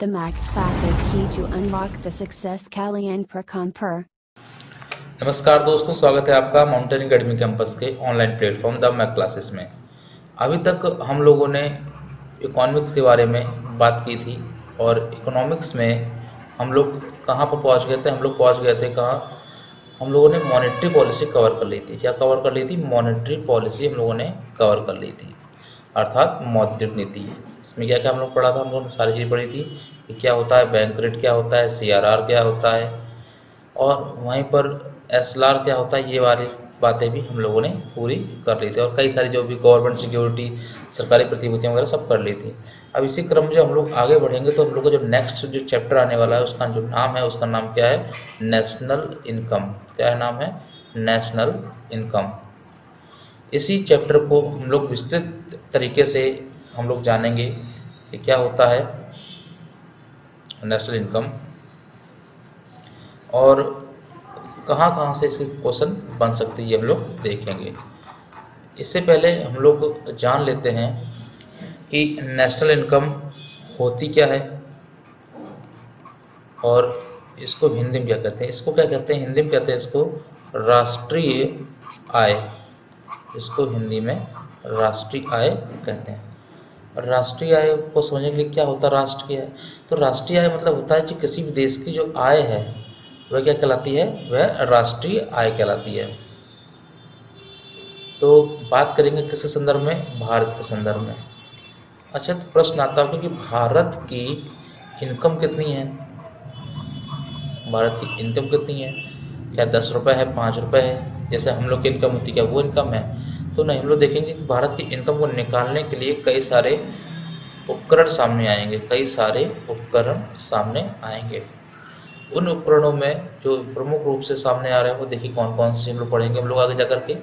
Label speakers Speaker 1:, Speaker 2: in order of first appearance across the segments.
Speaker 1: The Mac class is key to unlock the success Kalian per.
Speaker 2: नमस्कार दोस्तों, स्वागत है आपका माउंटेन एकेडमी कैंपस के online platform the Mac Classes में। अभी तक हम लोगों ने इकोनॉमिक्स के बारे में बात की थी और इकोनॉमिक्स में हम लोग कहाँ पर पहुँच गए थे। हम लोग पहुँच गए थे कहाँ, हम लोगों ने मॉनेटरी पॉलिसी कवर कर ली थी। क्या कवर कर ली थी? मॉनेटरी पॉलिसी हम लोगों ने कवर कर ली थी, अर्थात मौद्रिक नीति। इसमें क्या क्या हम लोग पढ़ा था? हम लोगों ने सारी चीज़ पढ़ी थी कि क्या होता है बैंक रेट, क्या होता है CRR, क्या होता है, और वहीं पर SLR क्या होता है। ये वाली बातें भी हम लोगों ने पूरी कर ली थी और कई सारी जो भी गवर्नमेंट सिक्योरिटी, सरकारी प्रतिभूतियाँ वगैरह सब कर ली थी। अब इसी क्रम में जो हम लोग आगे बढ़ेंगे तो हम लोग का जो नेक्स्ट जो चैप्टर आने वाला है उसका जो नाम है, उसका नाम क्या है? National income. क्या है नाम है? National income. इसी चैप्टर को हम लोग विस्तृत तरीके से हम लोग जानेंगे कि क्या होता है नेशनल इनकम और कहाँ कहाँ से इसके क्वेश्चन बन सकते हैं, ये हम लोग देखेंगे। इससे पहले हम लोग जान लेते हैं कि नेशनल इनकम होती क्या है और इसको हिंदी में क्या कहते हैं। इसको क्या कहते हैं? हिंदी में कहते हैं इसको राष्ट्रीय आय। इसको हिंदी में राष्ट्रीय आय कहते हैं। राष्ट्रीय आय को समझने के लिए क्या होता है राष्ट्र की आय? तो राष्ट्रीय आय मतलब होता है कि किसी भी देश की जो आय है वह क्या कहलाती है? वह राष्ट्रीय आय कहलाती है। तो बात करेंगे किस संदर्भ में? भारत के संदर्भ में। अच्छा, तो प्रश्न आता है कि भारत की इनकम कितनी है? भारत की इनकम कितनी है? क्या 10 रुपये है, 5 रुपये है, जैसे हम लोग की इनकम होती है, क्या वो इनकम है? तो नहीं, हम लोग देखेंगे कि भारत की इनकम को निकालने के लिए कई सारे उपकरण सामने आएंगे। कई सारे उपकरण सामने आएंगे। उन उपकरणों में जो प्रमुख रूप से सामने आ रहे हैं वो देखिए कौन कौन से हम लोग पढ़ेंगे। हम लोग आगे जाकर के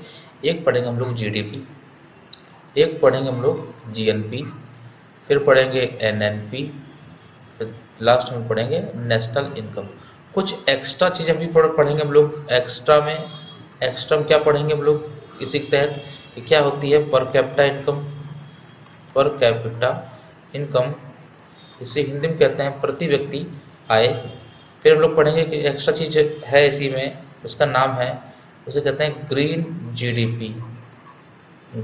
Speaker 2: एक पढ़ेंगे हम लोग GDP, एक पढ़ेंगे हम लोग GNP, फिर पढ़ेंगे NNP, फिर लास्ट में पढ़ेंगे नेशनल इनकम। कुछ एक्स्ट्रा चीज़ें भी पढ़ेंगे हम लोग। एक्स्ट्रा में क्या पढ़ेंगे हम लोग इसी के तहत कि क्या होती है per capita income. Per capita income इसे हिंदी में कहते हैं प्रति व्यक्ति आय। फिर हम लोग पढ़ेंगे कि एक्स्ट्रा चीज है इसी में, उसका नाम है, उसे कहते हैं ग्रीन GDP।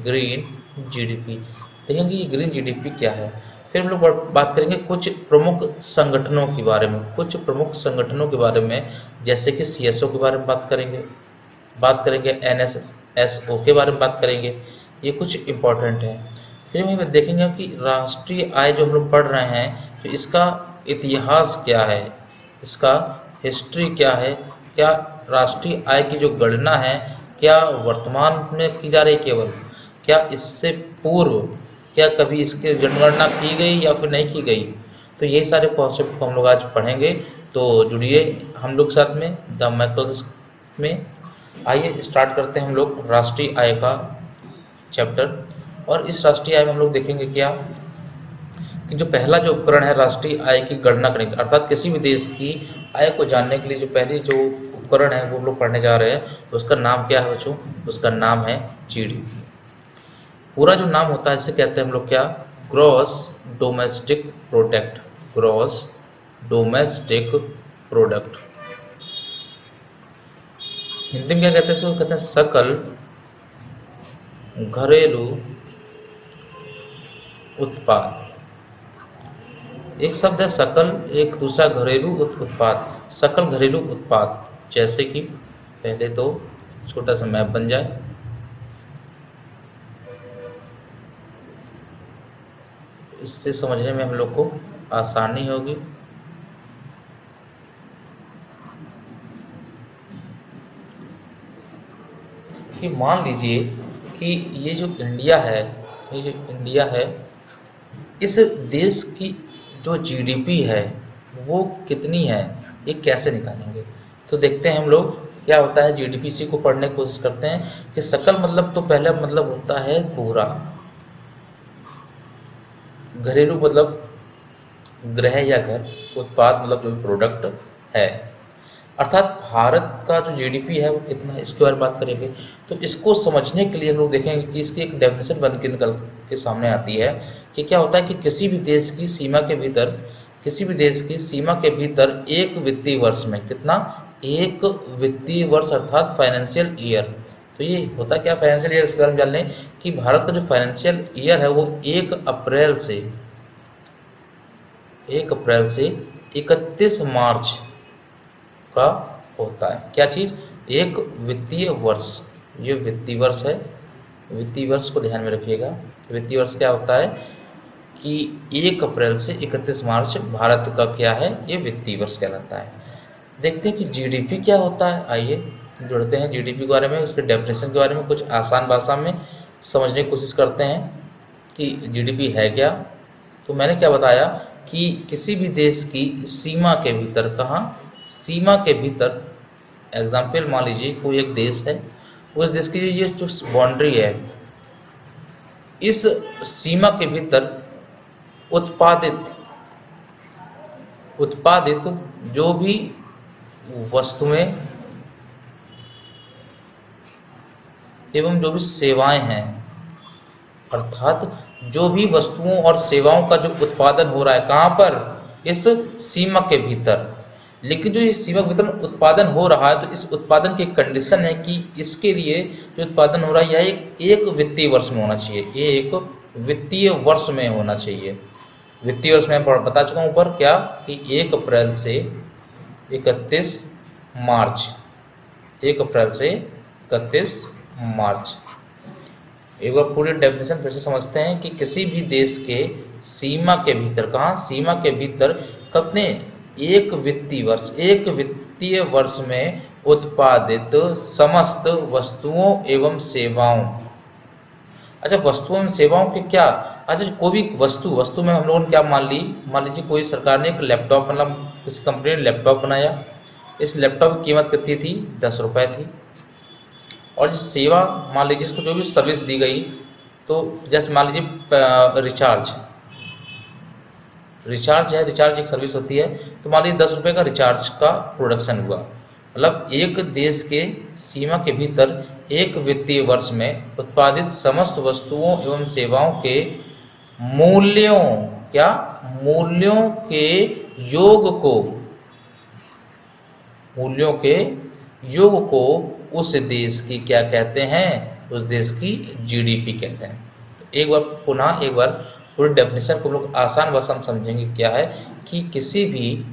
Speaker 2: ग्रीन GDP देखेंगे कि ग्रीन GDP क्या है। फिर हम लोग बात करेंगे कुछ प्रमुख संगठनों के बारे में। कुछ प्रमुख संगठनों के बारे में जैसे कि CSO के बारे में बात करेंगे NSSO के बारे में बात करेंगे। ये कुछ इम्पोर्टेंट है। फिर हम देखेंगे कि राष्ट्रीय आय जो हम लोग पढ़ रहे हैं तो इसका इतिहास क्या है, इसका हिस्ट्री क्या है। क्या राष्ट्रीय आय की जो गणना है क्या वर्तमान में की जा रही केवल, क्या इससे पूर्व क्या कभी इसकी जनगणना की गई या फिर नहीं की गई? तो यही सारे कॉन्सेप्ट को हम लोग आज पढ़ेंगे। तो जुड़िए हम लोग साथ में द मैथ्स में। आइए स्टार्ट करते हैं हम लोग राष्ट्रीय आय का चैप्टर। और इस राष्ट्रीय आय में हम लोग देखेंगे क्या कि जो पहला जो उपकरण है राष्ट्रीय आय की गणना करने का, अर्थात किसी भी देश की आय को जानने के लिए जो पहली जो उपकरण है वो हम लोग पढ़ने जा रहे हैं, उसका नाम क्या है बच्चों? उसका नाम है GDP। पूरा जो नाम होता है इसे कहते हैं हम लोग क्या? Gross domestic product. Gross domestic product. Hindi में क्या कहते हैं इसको? कहते हैं सकल घरेलू उत्पाद। एक शब्द है सकल, एक दूसरा घरेलू उत्पाद। सकल घरेलू उत्पाद, जैसे कि पहले तो छोटा सा मैप बन जाए। इससे समझने में हम लोग को आसानी होगी। कि मान लीजिए कि ये जो इंडिया है, ये जो इंडिया है, इस देश की जो GDP है वो कितनी है, ये कैसे निकालेंगे? तो देखते हैं हम लोग क्या होता है। GDP सी को पढ़ने की कोशिश करते हैं कि सकल मतलब तो पहले मतलब होता है पूरा, घरेलू मतलब गृह या घर, उत्पाद मतलब जो प्रोडक्ट है, अर्थात भारत का जो GDP है वो कितना है इसके बारे में बात करेंगे। तो इसको समझने के लिए हम लोग देखेंगे कि इसकी एक डेफिनेशन बन के निकल के सामने आती है कि क्या होता है कि किसी भी देश की सीमा के भीतर किसी भी देश की सीमा के भीतर एक वित्तीय वर्ष में कितना, एक वित्तीय वर्ष अर्थात फाइनेंशियल ईयर। तो ये होता क्या फाइनेंशियल ईयर, इसके बारे में जान लें कि भारत का जो फाइनेंशियल ईयर है वो 1 अप्रैल से 31 मार्च का होता है। क्या चीज, एक वित्तीय वर्ष। ये वित्तीय वर्ष है, वित्तीय वर्ष को ध्यान में रखिएगा। वित्तीय वर्ष क्या होता है कि 1 अप्रैल से 31 मार्च भारत का क्या है, ये वित्तीय वर्ष कहलाता है। देखते हैं कि जीडीपी क्या होता है। आइए जुड़ते हैं जीडीपी के बारे में, उसके डेफिनेशन के बारे में कुछ आसान भाषा में समझने की कोशिश करते हैं कि जीडीपी है क्या। तो मैंने क्या बताया कि किसी भी देश की सीमा के भीतर, कहाँ, सीमा के भीतर, एग्जाम्पल मान लीजिए कोई एक देश है, उस देश की ये जो बाउंड्री है, इस सीमा के भीतर उत्पादित जो भी वस्तुएं एवं जो भी सेवाएं हैं, अर्थात जो भी वस्तुओं और सेवाओं का जो उत्पादन हो रहा है, कहाँ पर, इस सीमा के भीतर। लेकिन जो इस सीमा के भीतर उत्पादन हो रहा है, तो इस उत्पादन की कंडीशन है कि इसके लिए जो उत्पादन हो रहा है यह एक वित्तीय वर्ष में होना चाहिए, ये एक वित्तीय वर्ष में होना चाहिए। वित्तीय वर्ष में बता चुका हूं ऊपर क्या कि 1 अप्रैल से 31 मार्च, 1 अप्रैल से 31 मार्च। एक बार पूरी डेफिनेशन फिर से समझते हैं कि किसी भी देश के सीमा के भीतर, कहाँ, सीमा के भीतर कितने, एक वित्तीय वर्ष में उत्पादित समस्त वस्तुओं एवं सेवाओं। अच्छा, वस्तुओं एवं सेवाओं के क्या, अच्छा कोई भी वस्तु में हम लोगों ने क्या मान लीजिए कोई सरकार ने एक लैपटॉप, मतलब किसी कंपनी ने लैपटॉप बनाया, इस लैपटॉप की कीमत कितनी थी, 10 रुपये थी। और सेवा मान लीजिए इसको जो भी सर्विस दी गई, तो जैसे मान लीजिए रिचार्ज है, रिचार्ज एक सर्विस होती है, तो मान लीजिए 10 रुपये का रिचार्ज का प्रोडक्शन हुआ। मतलब एक देश के सीमा के भीतर एक वित्तीय वर्ष में उत्पादित समस्त वस्तुओं एवं सेवाओं के मूल्यों के योग को उस देश की क्या कहते हैं, उस देश की जीडीपी कहते हैं। एक बार पूरी डेफिनेशन को लोग आसान भाषा में समझेंगे। क्या है कि किसी भी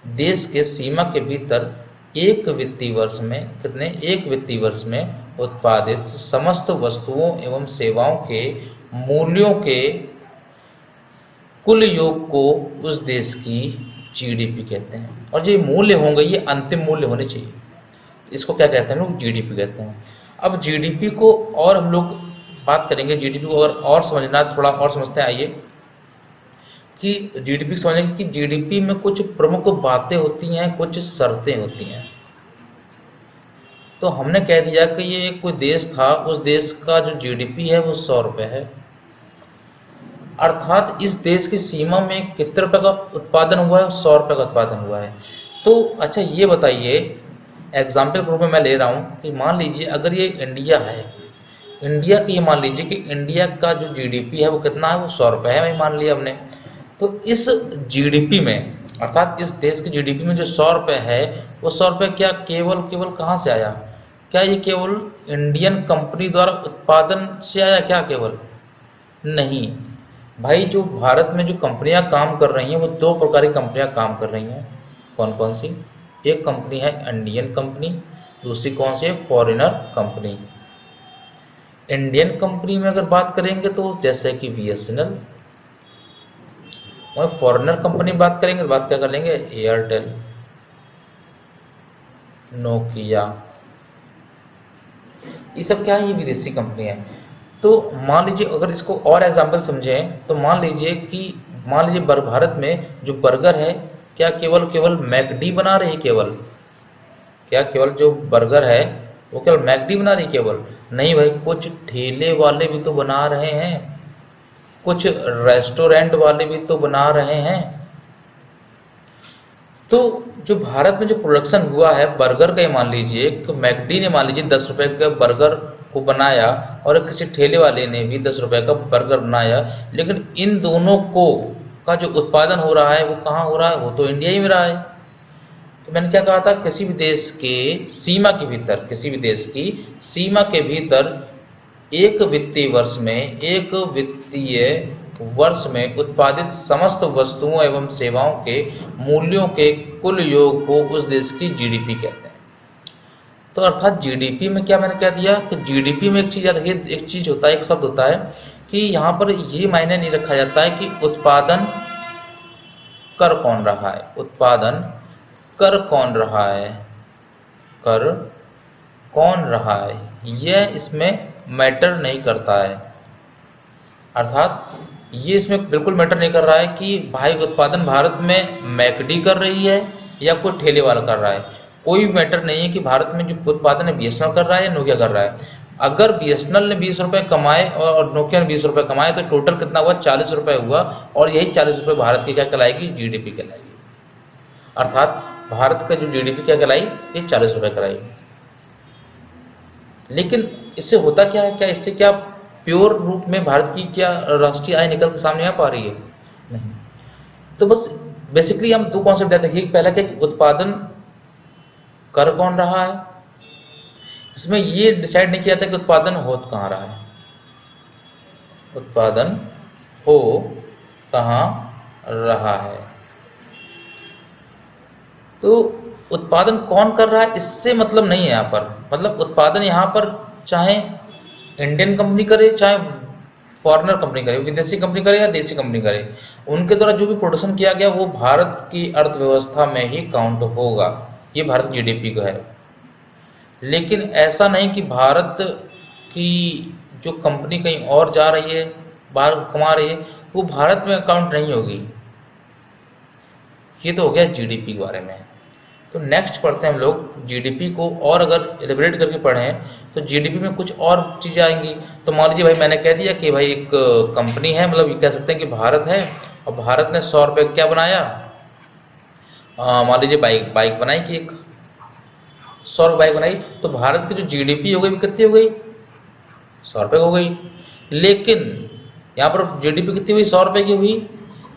Speaker 2: देश के सीमा के भीतर एक वित्तीय वर्ष में उत्पादित समस्त वस्तुओं एवं सेवाओं के मूल्यों के कुल योग को उस देश की जीडीपी कहते हैं। और जो मूल्य होंगे ये अंतिम मूल्य होने चाहिए, इसको क्या कहते हैं लोग, जीडीपी कहते हैं। अब जीडीपी को और हम लोग बात करेंगे, जीडीपी को अगर और समझना, थोड़ा और समझते हैं। आइए कि जीडीपी समझेंगे कि जीडीपी में कुछ प्रमुख बातें होती हैं, कुछ शर्तें होती हैं। तो हमने कह दिया कि ये कोई देश था, उस देश का जो जीडीपी है वो 100 रुपये है, अर्थात इस देश की सीमा में कितने रुपए का उत्पादन हुआ है, 100 रुपये का उत्पादन हुआ है। तो अच्छा ये बताइए, एग्जाम्पल के रूप में मैं ले रहा हूँ कि मान लीजिए अगर ये इंडिया है, इंडिया की मान लीजिए कि इंडिया का जो जीडीपी है वो कितना है, वो 100 रुपये है, भाई मान लिया हमने। तो इस जीडीपी में, अर्थात इस देश की जीडीपी में जो 100 रुपये है, वो 100 रुपये क्या केवल कहाँ से आया, क्या ये केवल इंडियन कंपनी द्वारा उत्पादन से आया क्या, केवल नहीं भाई। जो भारत में जो कंपनियां काम कर रही हैं वो 2 प्रकार की कंपनियां काम कर रही हैं। कौन कौन सी, एक कंपनी है इंडियन कंपनी, दूसरी कौन सी है, फॉरेनर कंपनी। इंडियन कंपनी में अगर बात करेंगे तो जैसे कि बीएसएनएल, और फॉरेनर कंपनी बात करेंगे, बात क्या कर लेंगे, एयरटेल, नोकिया, ये सब क्या है, ये विदेशी कंपनी है। तो मान लीजिए अगर इसको और एग्जाम्पल समझें तो मान लीजिए भारत में जो बर्गर है, क्या केवल मैकडी बना रही है, केवल जो बर्गर है वो केवल मैकडी बना रही है, केवल नहीं भाई, कुछ ठेले वाले भी तो बना रहे हैं, कुछ रेस्टोरेंट वाले भी तो बना रहे हैं। तो जो भारत में जो प्रोडक्शन हुआ है बर्गर का, मान लीजिए कि मैकडी ने मान लीजिए 10 रुपये का बर्गर को बनाया और किसी ठेले वाले ने भी 10 रुपये का बर्गर बनाया, लेकिन इन दोनों को का जो उत्पादन हो रहा है वो कहाँ हो रहा है, वो तो इंडिया ही में रहा है। तो मैंने क्या कहा था, किसी भी देश के सीमा के भीतर, किसी भी देश की सीमा के भीतर एक वित्तीय वर्ष में उत्पादित समस्त वस्तुओं एवं सेवाओं के मूल्यों के कुल योग को उस देश की जीडीपी कहते हैं। तो अर्थात जीडीपी में क्या मैंने कह दिया कि जीडीपी में एक चीज याद रखिए, एक चीज होता है, एक शब्द होता है कि यहाँ पर ये मायने नहीं रखा जाता है कि उत्पादन कर कौन रहा है, उत्पादन कर कौन रहा है, कर कौन रहा है, यह इसमें मैटर नहीं करता है। अर्थात ये इसमें बिल्कुल मैटर नहीं कर रहा है कि भाई उत्पादन भारत में मैकडी कर रही है या कोई ठेले वाला कर रहा है। कोई मैटर नहीं है कि भारत में जो उत्पादन है बीएसएनएल कर रहा है या नोकिया कर रहा है। अगर बीएसएनएल ने 20 रुपये कमाए और नोकिया ने 20 रुपये कमाए तो टोटल कितना हुआ, 40 रुपये हुआ, और यही 40 रुपये भारत की क्या कहलाएगी, जीडीपी कहलाएगी। अर्थात भारत का जो जीडीपी क्या कहलाई, ये 40 रुपये कहलाई। लेकिन इससे होता क्या है, क्या इससे क्या प्योर रूप में भारत की क्या राष्ट्रीय आय निकल के सामने आ पा रही है, नहीं। तो बस बेसिकली हम दो कॉन्सेप्ट याद रखिए। पहला क्या, उत्पादन कर कौन रहा है, इसमें ये डिसाइड नहीं किया था कि उत्पादन हो कहाँ रहा है, उत्पादन हो कहाँ रहा है। तो उत्पादन कौन कर रहा है इससे मतलब नहीं है यहाँ पर, मतलब उत्पादन यहाँ पर चाहे इंडियन कंपनी करे चाहे फॉरेनर कंपनी करे, विदेशी कंपनी करे या देसी कंपनी करे, उनके द्वारा जो भी प्रोडक्शन किया गया वो भारत की अर्थव्यवस्था में ही काउंट होगा, ये भारत जीडीपी का है। लेकिन ऐसा नहीं कि भारत की जो कंपनी कहीं और जा रही है, बाहर कमा रही है, वो भारत में अकाउंट नहीं होगी। ये तो हो गया जीडीपी के बारे में। तो नेक्स्ट पढ़ते हैं हम लोग जीडीपी को, और अगर एलिब्रेट करके पढ़ें तो जीडीपी में कुछ और चीज़ें आएंगी। तो मान लीजिए भाई मैंने कह दिया कि भाई एक कंपनी है, मतलब ये कह सकते हैं कि भारत है, और भारत ने 100 रुपये क्या बनाया, मान लीजिए बाइक बनाई कि एक 100 रुपये बाइक बनाई, तो भारत की जो जीडीपी हो गई वो कितनी हो गई, 100 रुपये हो गई। लेकिन यहाँ पर जीडीपी कितनी हुई, 100 रुपये की हुई।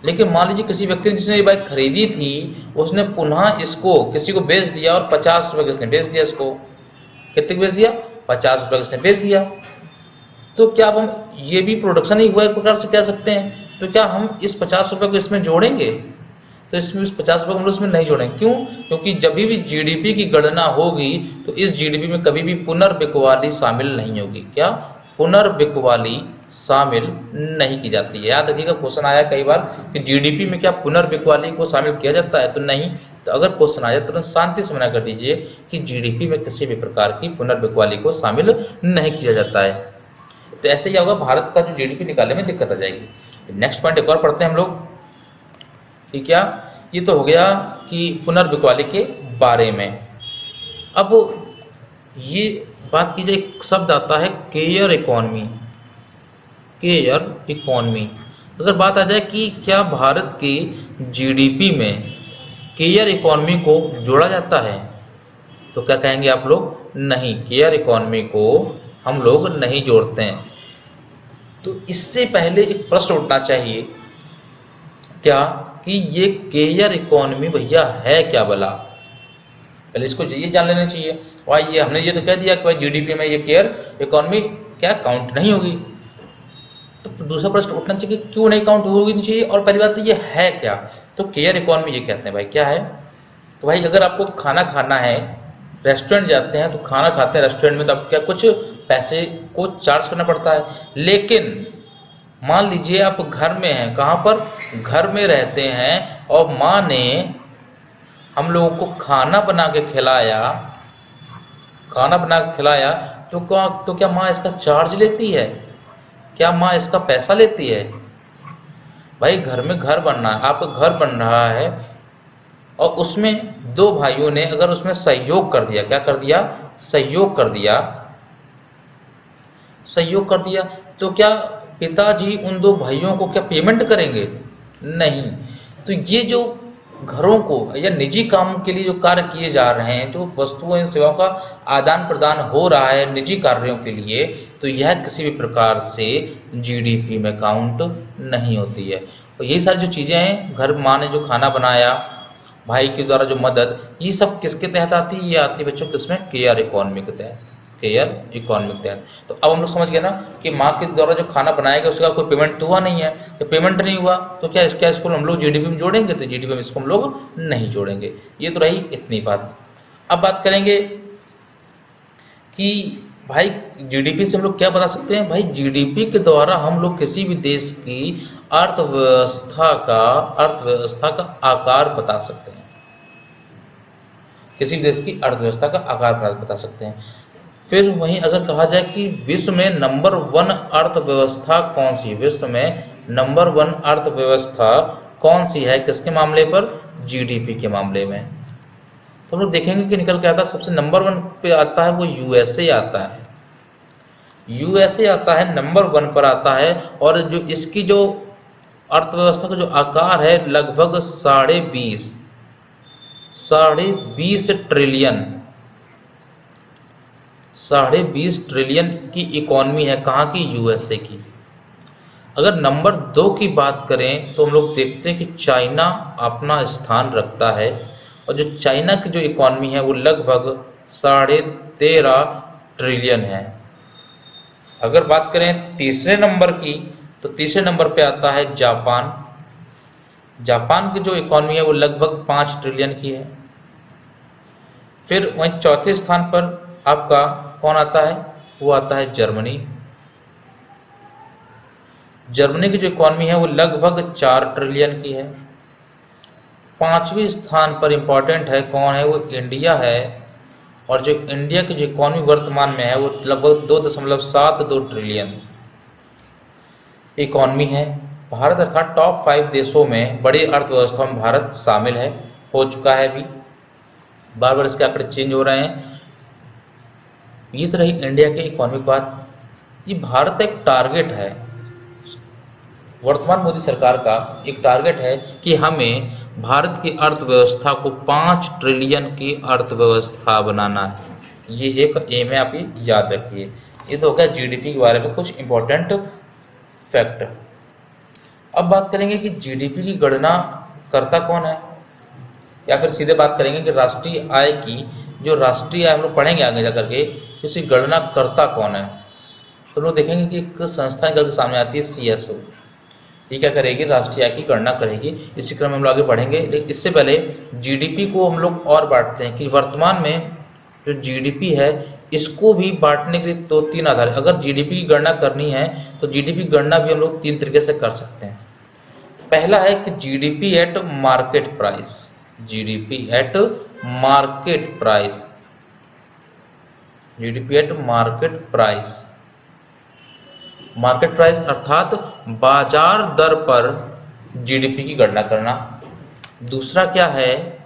Speaker 2: लेकिन मान लीजिए किसी व्यक्ति ने जिसने ये बाइक खरीदी थी उसने पुनः इसको किसी को बेच दिया, और 50 रुपये किसने बेच दिया इसको, कितने बेच दिया, 50 रुपये किसने बेच दिया। तो क्या अब हम ये भी प्रोडक्शन ही हुआ एक प्रकार से कह सकते हैं। तो क्या हम इस 50 रुपये को इसमें जोड़ेंगे, तो इसमें इस 50 रुपये को हम इसमें नहीं जोड़ेंगे। क्यों, क्योंकि जब भी जीडीपी की गणना होगी तो इस जीडीपी में कभी भी पुनर्बिकवाली शामिल नहीं होगी। क्या, पुनर्बिकवाली शामिल नहीं की जाती है। याद रखिएगा, क्वेश्चन आया कई बार कि जीडीपी में क्या पुनर्बिकवाली को शामिल किया जाता है, तो नहीं। तो अगर क्वेश्चन आया तो शांति से मना कर दीजिए कि जीडीपी में किसी भी प्रकार की पुनर्बिकवाली को शामिल नहीं किया जाता है। तो ऐसे क्या होगा, भारत का जो जीडीपी निकालने में दिक्कत आ जाएगी। नेक्स्ट पॉइंट एक और पढ़ते हैं हम लोग, ठीक है। ये तो हो गया कि पुनर्बिकवाली के बारे में। अब ये बात की जाए, एक शब्द आता है केयर इकोनॉमी, केयर इकोनॉमी। अगर बात आ जाए कि क्या भारत के जीडीपी में केयर इकोनॉमी को जोड़ा जाता है, तो क्या कहेंगे आप लोग, नहीं, केयर इकोनॉमी को हम लोग नहीं जोड़ते हैं। तो इससे पहले एक प्रश्न उठना चाहिए, क्या कि ये केयर इकोनॉमी भैया है क्या भला, पहले इसको ये जान लेना चाहिए। भाई ये हमने ये तो कह दिया कि भाई जीडीपी में ये केयर इकोनॉमी क्या काउंट नहीं होगी। तो दूसरा प्रश्न उठना चाहिए कि क्यों नहीं काउंट होगी नहीं चाहिए, और पहली बात तो ये है क्या। तो केयर इकोनॉमी ये कहते हैं भाई क्या है, तो भाई अगर आपको खाना खाना है, रेस्टोरेंट जाते हैं तो खाना खाते हैं रेस्टोरेंट में, तो आपको क्या कुछ पैसे को चार्ज करना पड़ता है। लेकिन मान लीजिए आप घर में हैं, कहाँ पर, घर में रहते हैं, और माँ ने हम लोगों को खाना बना के खिलाया, तो क्या माँ इसका चार्ज लेती है, क्या माँ इसका पैसा लेती है। भाई घर में घर बनना है, आपका घर बन रहा है, और उसमें दो भाइयों ने अगर उसमें सहयोग कर दिया, क्या कर दिया, सहयोग कर दिया, तो क्या पिताजी उन दो भाइयों को क्या पेमेंट करेंगे, नहीं। तो ये जो घरों को या निजी काम के लिए जो कार्य किए जा रहे हैं, जो वस्तुओं एवं सेवाओं का आदान प्रदान हो रहा है निजी कार्यों के लिए, तो यह किसी भी प्रकार से जीडीपी में काउंट नहीं होती है। और यही सारी जो चीज़ें हैं, घर माँ ने जो खाना बनाया, भाई के द्वारा जो मदद, ये सब किसके तहत आती है? ये आती है बच्चों किसमें? केयर इकोनॉमी के तहत, केयर इकोनॉमी के तहत। तो अब हम लोग समझ गए ना कि माँ के द्वारा जो खाना बनाया गया उसका कोई पेमेंट तो हुआ नहीं है। तो पेमेंट नहीं हुआ तो क्या इसको हम लोग जीडीपी में जोड़ेंगे? तो जीडीपी में इसको हम लोग नहीं जोड़ेंगे। ये तो रही इतनी बात। अब बात करेंगे कि भाई जीडीपी से हम लोग क्या बता सकते हैं? भाई जीडीपी के द्वारा हम लोग किसी भी देश की अर्थव्यवस्था का आकार बता सकते हैं। किसी भी देश की अर्थव्यवस्था का आकार बता सकते हैं। फिर वहीं अगर कहा जाए कि विश्व में नंबर 1 अर्थव्यवस्था कौन सी है? विश्व में नंबर 1 अर्थव्यवस्था कौन सी है? किसके मामले पर? जीडीपी के मामले में। तो हम लोग देखेंगे कि निकल के आता है सबसे नंबर 1 पे आता है वो यूएसए आता है। यूएसए आता है नंबर 1 पर आता है। और जो इसकी जो अर्थव्यवस्था का जो आकार है लगभग 20.5 ट्रिलियन 20.5 ट्रिलियन की इकोनॉमी है। कहाँ की? यूएसए की। अगर नंबर 2 की बात करें तो हम लोग देखते हैं कि चाइना अपना स्थान रखता है। और जो चाइना की जो इकोनॉमी है वो लगभग 13.5 ट्रिलियन है। अगर बात करें तीसरे नंबर की तो तीसरे नंबर पे आता है जापान। जापान की जो इकोनॉमी है वो लगभग 5 ट्रिलियन की है। फिर वहीं चौथे स्थान पर आपका कौन आता है? वो आता है जर्मनी। जर्मनी की जो इकोनॉमी है वो लगभग 4 ट्रिलियन की है। पांचवें स्थान पर इंपॉर्टेंट है कौन है? वो इंडिया है। और जो इंडिया की जो इकोनॉमी वर्तमान में है वो लगभग 2.72 ट्रिलियन इकोनॉमी है। भारत अर्थात टॉप 5 देशों में बड़ी अर्थव्यवस्था में भारत शामिल है, हो चुका है अभी। बार बार इसके आंकड़े चेंज हो रहे हैं। ये तो रही इंडिया के इकोनॉमिक बात। ये भारत एक टारगेट है, वर्तमान मोदी सरकार का एक टारगेट है कि हमें भारत की अर्थव्यवस्था को 5 ट्रिलियन की अर्थव्यवस्था बनाना है। ये एक एम है, आप ये याद रखिए। ये तो हो गया जीडीपी के बारे में कुछ इंपॉर्टेंट फैक्ट। अब बात करेंगे कि जीडीपी की गणना करता कौन है, या फिर सीधे बात करेंगे कि राष्ट्रीय आय की जो राष्ट्रीय आय हम लोग पढ़ेंगे आगे जाकर के, इसकी गणना करता कौन है। तो लोग देखेंगे कि एक संस्था निकल के सामने आती है सीएसओ। ये क्या करेगी? राष्ट्रीय आय की गणना करेगी। इसी क्रम में हम लोग आगे बढ़ेंगे, लेकिन इससे पहले जीडीपी को हम लोग और बांटते हैं कि वर्तमान में जो जीडीपी है इसको भी बांटने के लिए 2-3 आधार। अगर जीडीपी की गणना करनी है तो जीडीपी की गणना भी हम लोग 3 तरीके से कर सकते हैं। पहला है कि GDP at market price. GDP at market price. GDP at market price. Market price अर्थात बाजार दर पर जीडीपी की गणना करना। दूसरा क्या है?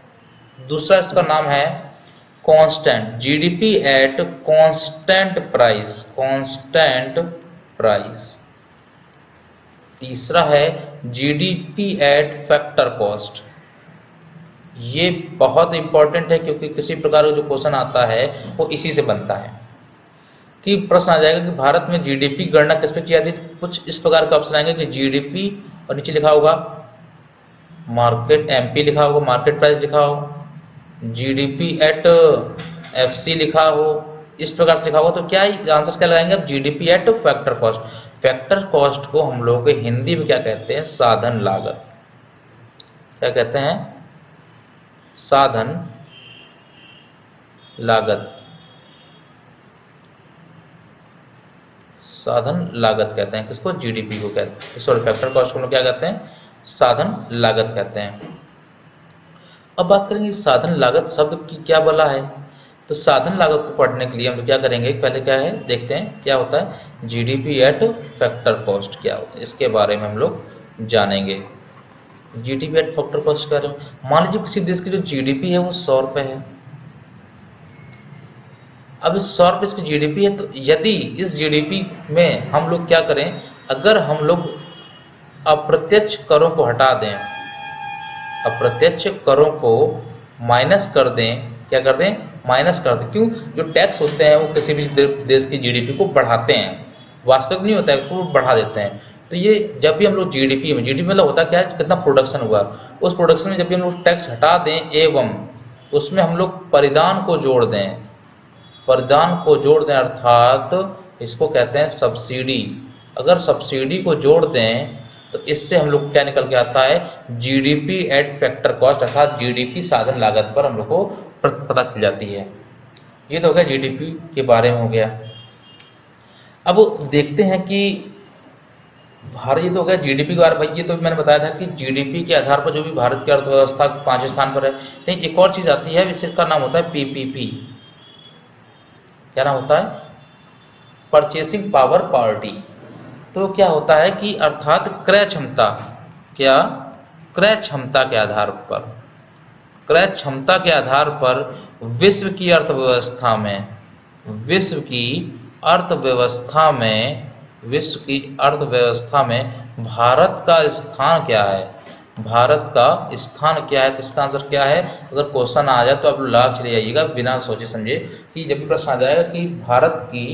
Speaker 2: दूसरा इसका नाम है constant. GDP at constant price. Constant price. तीसरा है जीडीपी एट फैक्टर कॉस्ट। ये बहुत इंपॉर्टेंट है क्योंकि किसी प्रकार का जो क्वेश्चन आता है वो इसी से बनता है कि प्रश्न आ जाएगा कि भारत में जीडीपी गणना किस पे की जाती है। कुछ इस प्रकार का ऑप्शन आएंगे कि जीडीपी और नीचे लिखा होगा मार्केट, एमपी लिखा होगा, मार्केट प्राइस लिखा हो, जीडीपी एट एफसी लिखा हो, इस प्रकार से लिखा होगा। तो क्या आंसर क्या लगाएंगे अब? GDP at factor cost. Factor cost को हम लोग हिंदी में क्या कहते हैं? साधन लागत। क्या कहते हैं? साधन लागत। साधन लागत कहते हैं किसको? जीडीपी को कहते हैं। सॉरी, फैक्टर कॉस्ट को हम लोग क्या कहते हैं? साधन लागत कहते हैं। अब बात करेंगे साधन लागत शब्द की क्या बोला है। तो साधन लागत को पढ़ने के लिए हम लोग क्या करेंगे? पहले क्या है देखते हैं क्या होता है जीडीपी एट फैक्टर कॉस्ट क्या होता है, इसके बारे में हम लोग जानेंगे। जीडीपी एट फैक्टर कॉस्ट क्या है? मान लीजिए किसी देश की जो जीडीपी है वो 100 रुपये है। अब इस 100 रुपये की जीडीपी है, तो यदि इस जीडीपी में हम लोग क्या करें, अगर हम लोग अप्रत्यक्ष करों को हटा दें, अप्रत्यक्ष करों को माइनस कर दें, क्या कर दें? माइनस कर दें। क्यों? जो टैक्स होते हैं वो किसी भी देश की जीडीपी को बढ़ाते हैं, वास्तविक नहीं होता है, वो बढ़ा देते हैं। तो ये जब भी हम लोग जीडीपी में, जीडीपी मतलब होता क्या है, कितना प्रोडक्शन हुआ, उस प्रोडक्शन में जब भी हम लोग टैक्स हटा दें एवं उसमें हम लोग परिधान को जोड़ दें, परिधान को जोड़ दें अर्थात इसको कहते हैं सब्सिडी। अगर सब्सिडी को जोड़ दें तो इससे हम लोग क्या निकल के आता है, जीडीपी एट फैक्टर कॉस्ट, अर्थात जीडीपी साधन लागत पर हम लोग को पता चल जाती है। ये तो हो गया जीडीपी के बारे में हो गया। अब देखते हैं कि भारत, ये तो हो गया जीडीपी के बारे में। भाई ये तो मैंने बताया था कि जीडीपी के आधार पर जो भी भारत की अर्थव्यवस्था 5 स्थान पर है। लेकिन एक और चीज आती है, इसका नाम होता है पीपीपी। क्या नाम होता है? Purchasing power party. तो क्या होता है कि अर्थात क्रय क्षमता, क्या क्रय क्षमता के आधार पर, क्रय क्षमता के आधार पर विश्व की अर्थव्यवस्था में, विश्व की अर्थव्यवस्था में, विश्व की अर्थव्यवस्था में भारत का स्थान क्या है, भारत का स्थान क्या है। तो इसका आंसर क्या है? अगर क्वेश्चन आ जाए तो आप लगा चले जाइएगा बिना सोचे समझे कि जब भी प्रश्न आ जाएगा कि भारत की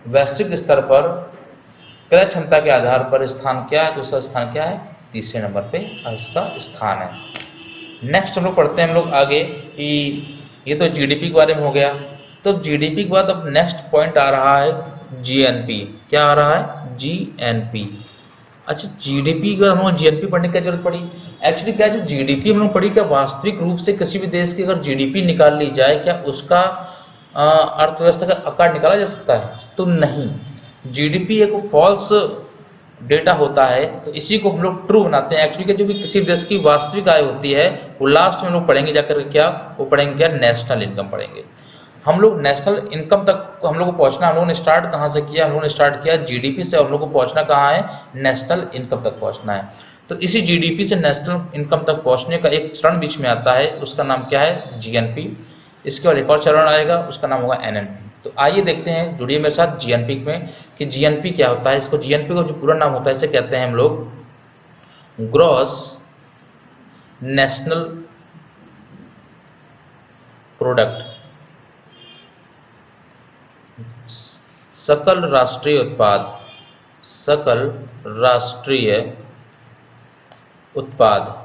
Speaker 2: वैश्विक स्तर पर क्रय क्षमता के आधार पर स्थान क्या है, तो उसका स्थान क्या है? तीसरे नंबर पे इसका स्थान है। नेक्स्ट हम लोग पढ़ते हैं हम लोग आगे कि ये तो जीडीपी के बारे में हो गया। तो जीडीपी के बाद अब नेक्स्ट पॉइंट आ रहा है जीएनपी। क्या आ रहा है? जीएनपी। अच्छा, जीडीपी का हम लोग जीएनपी पढ़ने की जरूरत पड़ी? एक्चुअली क्या है, जो जीडीपी हम लोग पढ़ी, क्या वास्तविक रूप से किसी भी देश की अगर जीडीपी निकाल ली जाए, क्या उसका अर्थव्यवस्था का आकार निकाला जा सकता है? तो नहीं, जीडीपी एक फॉल्स डेटा होता है, तो इसी को हम लोग ट्रू बनाते हैं। एक्चुअली जो भी किसी देश की वास्तविक आय होती है वो लास्ट में हम लोग पढ़ेंगे जाकर क्या, वो पढ़ेंगे क्या, नेशनल इनकम पढ़ेंगे। हम लोग नेशनल इनकम तक हम लोग को पहुंचना, हम लोगों ने स्टार्ट कहाँ से किया? हम लोगों ने स्टार्ट किया जीडीपी से। हम लोग को पहुंचना कहाँ है? नेशनल इनकम तक पहुंचना है। तो इसी जीडीपी से नेशनल इनकम तक पहुंचने का एक चरण बीच में आता है, उसका नाम क्या है? जीएनपी। इसके बाद एक और चरण आएगा, उसका नाम होगा एनएनपी। तो आइए देखते हैं, जुड़िए मेरे साथ जीएनपी में कि जीएनपी क्या होता है। इसको जीएनपी का जो पूरा नाम होता है इसे कहते हैं हम लोग ग्रॉस नेशनल प्रोडक्ट, सकल राष्ट्रीय उत्पाद, सकल राष्ट्रीय उत्पाद,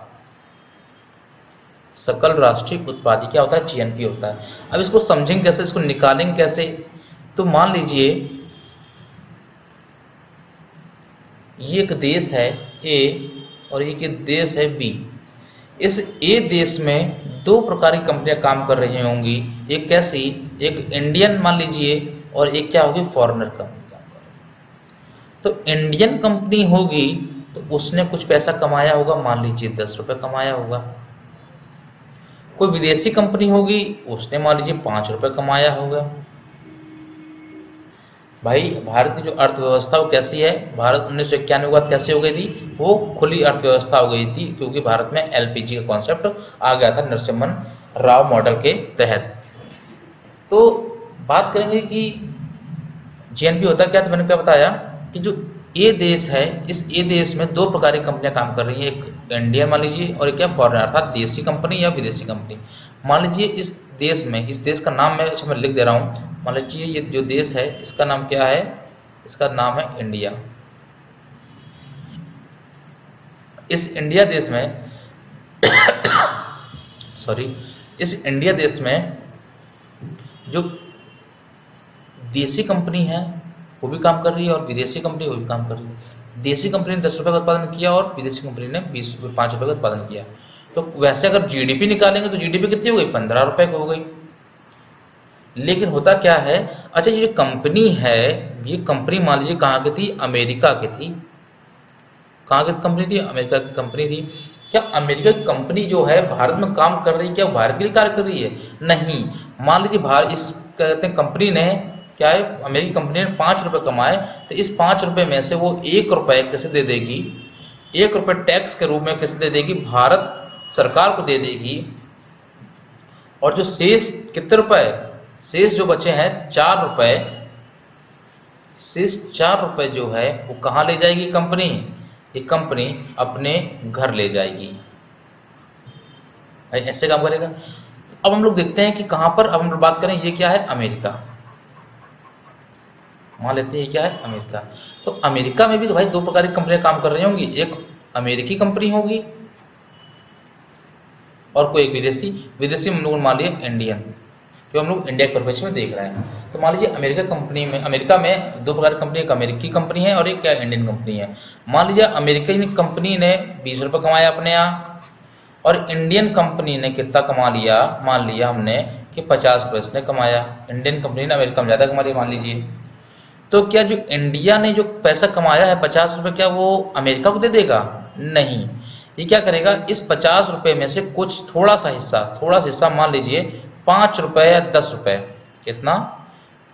Speaker 2: सकल राष्ट्रीय उत्पाद क्या होता है? जीएनपी होता है। अब इसको समझेंगे कैसे, इसको निकालेंगे कैसे? तो मान लीजिए ये एक देश है ए और एक देश है बी। इस ए देश में दो प्रकार की कंपनियां काम कर रही होंगी। एक कैसी? एक इंडियन मान लीजिए, और एक क्या होगी? फॉरेनर कंपनी काम कर रही। तो इंडियन कंपनी होगी तो उसने कुछ पैसा कमाया होगा, मान लीजिए 10 रुपये कमाया होगा। कोई विदेशी कंपनी होगी, उसने मान लीजिए 5 रुपये कमाया होगा। भाई भारत की जो अर्थव्यवस्था वो कैसी है? भारत 1991 के बाद कैसे हो गई थी? वो खुली अर्थव्यवस्था हो गई थी, क्योंकि भारत में एलपीजी का कॉन्सेप्ट आ गया था नरसिम्हन राव मॉडल के तहत। तो बात करेंगे कि जीएनपी होता क्या, तो मैंने क्या बताया कि जो ए देश है, इस ए देश में दो प्रकार की कंपनियां काम कर रही हैं, एक इंडियन मान लीजिए और एक क्या, फॉरेनर, अर्थात देशी कंपनी या विदेशी कंपनी। मान लीजिए इस देश में, इस देश का नाम मैं लिख दे रहा हूँ। मान लीजिए ये जो देश है इसका नाम क्या है? इसका नाम है इंडिया। इस इंडिया देश में सॉरी, इस इंडिया देश में जो देशी कंपनी है वो भी काम कर रही है और विदेशी कंपनी वो भी काम कर रही है। देशी कंपनी ने 10 रुपये का उत्पादन किया और विदेशी कंपनी ने 5 रुपये का उत्पादन किया। तो वैसे अगर जीडीपी निकालेंगे तो जीडीपी कितनी हो गई? 15 रुपये की हो गई। लेकिन होता क्या है, अच्छा ये जो कंपनी है, ये कंपनी मान लीजिए कहाँ की थी? अमेरिका की थी। कहाँ की कंपनी थी? अमेरिका की कंपनी थी। क्या अमेरिका की कंपनी जो है भारत में काम कर रही है? क्या भारत के लिए कार्य कर रही है? नहीं। मान लीजिए भारत, इस कहते हैं कंपनी ने क्या है, अमेरिकी कंपनी ने 5 रुपये कमाए, तो इस 5 रुपये में से वो 1 रुपये किसे दे देगी? 1 रुपये टैक्स के रूप में किसे दे देगी? भारत सरकार को दे देगी। और जो शेष कितने रुपए, शेष जो बचे हैं 4 रुपये, शेष 4 रुपये जो है वो कहाँ ले जाएगी कंपनी? ये कंपनी अपने घर ले जाएगी। भाई ऐसे काम करेगा। अब हम लोग देखते हैं कि कहाँ पर, अब हम लोग बात करें, ये क्या है? अमेरिका। मान लेते हैं क्या है अमेरिका। तो अमेरिका में भी तो भाई दो प्रकार की कंपनियां काम कर रही होंगी, एक अमेरिकी कंपनी होगी और कोई एक विदेशी। विदेशी हम लोग मान लिया इंडियन, जो हम लोग इंडिया के परिप्रेक्ष्य में देख रहे हैं। तो मान लीजिए अमेरिका में दो प्रकार की कंपनी, एक अमेरिकी कंपनी है और एक क्या इंडियन कंपनी है। मान लीजिए अमेरिकन कंपनी ने 20 रुपये कमाया अपने यहाँ, और इंडियन कंपनी ने कितना कमा लिया, मान लिया हमने कि 50 रुपये इसने कमाया। इंडियन कंपनी ने अमेरिका में ज़्यादा कमा लिया मान लीजिए। तो क्या जो इंडिया ने जो पैसा कमाया है 50 रुपये, क्या वो अमेरिका को दे देगा? नहीं, ये क्या करेगा, इस 50 रुपये में से कुछ थोड़ा सा हिस्सा मान लीजिए 5 रुपये या 10 रुपये, कितना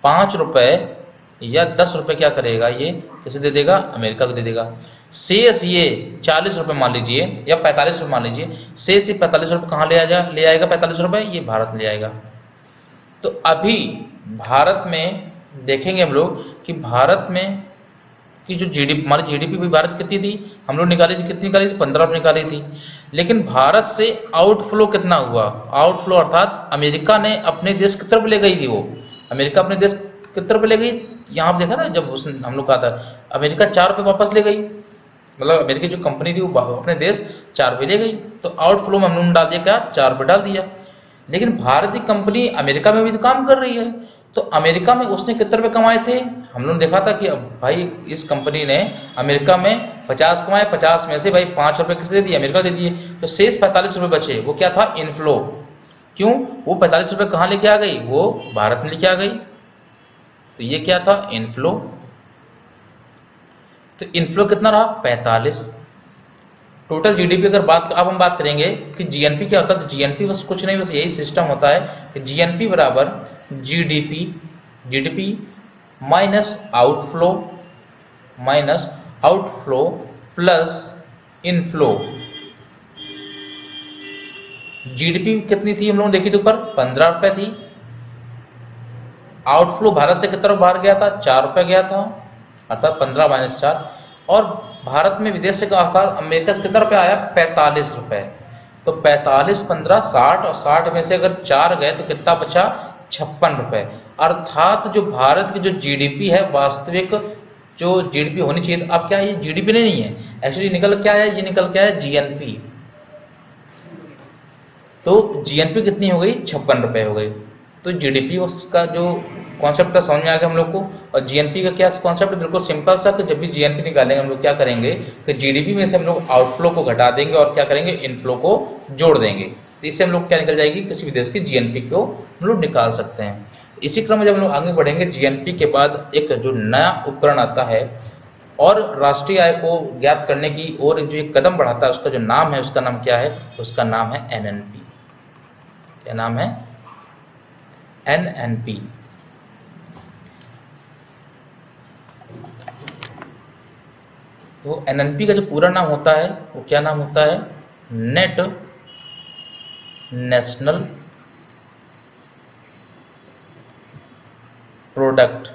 Speaker 2: 5 रुपये या 10 रुपये क्या करेगा, ये किसे दे देगा, अमेरिका को दे देगा। शेष ये 40 रुपये मान लीजिए या 45 रुपये मान लीजिए, शेष ये 45 रुपये कहाँ ले आएगा 45 रुपये, ये भारत ले आएगा। तो अभी भारत में देखेंगे हम लोग कि भारत में की जो जीडीपी, हमारी जीडीपी भी भारत कितनी थी, हम लोग निकाली थी, कितनी निकाली थी, 15 रुपये निकाली थी। लेकिन भारत से आउटफ्लो कितना हुआ, आउटफ्लो अर्थात अमेरिका ने अपने देश की तरफ ले गई थी, वो अमेरिका अपने देश की तरफ ले गई। यहाँ पर देखा था जब उसने हम लोग कहा था अमेरिका 4 रुपये वापस ले गई, मतलब अमेरिकी जो कंपनी थी वो अपने देश 4 रुपये ले गई। तो आउटफ्लो में हमने डाल दिया क्या, 4 रुपये डाल दिया। लेकिन भारतीय कंपनी अमेरिका में भी तो काम कर रही है, तो अमेरिका में उसने कितने रुपये कमाए थे, हम लोगों ने देखा था कि भाई इस कंपनी ने अमेरिका में 50 कमाए, 50 में से भाई 5 रुपये किसे दे दिए, अमेरिका दे दिए। तो शेष 45 रुपये बचे, वो क्या था, इनफ्लो। क्यों, वो 45 रुपये कहाँ लेके आ गई, वो भारत में लेके आ गई। तो ये क्या था, इनफ्लो। तो इनफ्लो कितना रहा, 45। टोटल जीडीपी अगर अब हम बात करेंगे कि जीएनपी क्या होता है, तो जीएनपी बस कुछ नहीं, बस यही सिस्टम होता है कि जीएनपी बराबर GDP minus outflow plus inflow. GDP कितनी थी हम लोगों ने देखी थी ऊपर, 15 रुपये थी। आउटफ्लो भारत से कितना बाहर गया था, 4 रुपये गया था, अर्थात 15 माइनस 4। और भारत में विदेश से अमेरिका से कितना रुपया आया, 45 रुपये। तो 45 15 60, और 60 में से अगर 4 गए तो कितना बचा, 56 रुपये। अर्थात जो भारत की जो जीडीपी है, वास्तविक जो जीडीपी होनी चाहिए, अब क्या ये जीडीपी नहीं है, एक्चुअली निकल क्या है, ये निकल क्या है, जीएनपी। तो जीएनपी कितनी हो गई, 56 रुपये हो गई। तो जीडीपी उसका जो कॉन्सेप्ट था समझ में आ गया हम लोग को। और जीएनपी का क्या कॉन्सेप्ट है, बिल्कुल सिंपल सा, कि जब भी जीएनपी निकालेंगे हम लोग क्या करेंगे कि जीडीपी में से हम लोग आउटफ्लो को घटा देंगे और क्या करेंगे, इनफ्लो को जोड़ देंगे। तो इससे हम लोग क्या निकल जाएगी, किसी भी देश की जीएनपी को हम लोग निकाल सकते हैं। इसी क्रम में जब हम लोग आगे बढ़ेंगे, जीएनपी के बाद एक जो नया उपकरण आता है और राष्ट्रीय आय को ज्ञात करने की ओर जो एक कदम बढ़ाता है, उसका जो नाम है, उसका नाम क्या है, उसका नाम है एनएनपी। क्या नाम है, एनएनपी। तो एनएनपी का जो पूरा नाम होता है वो क्या नाम होता है, नेट नेशनल प्रोडक्ट।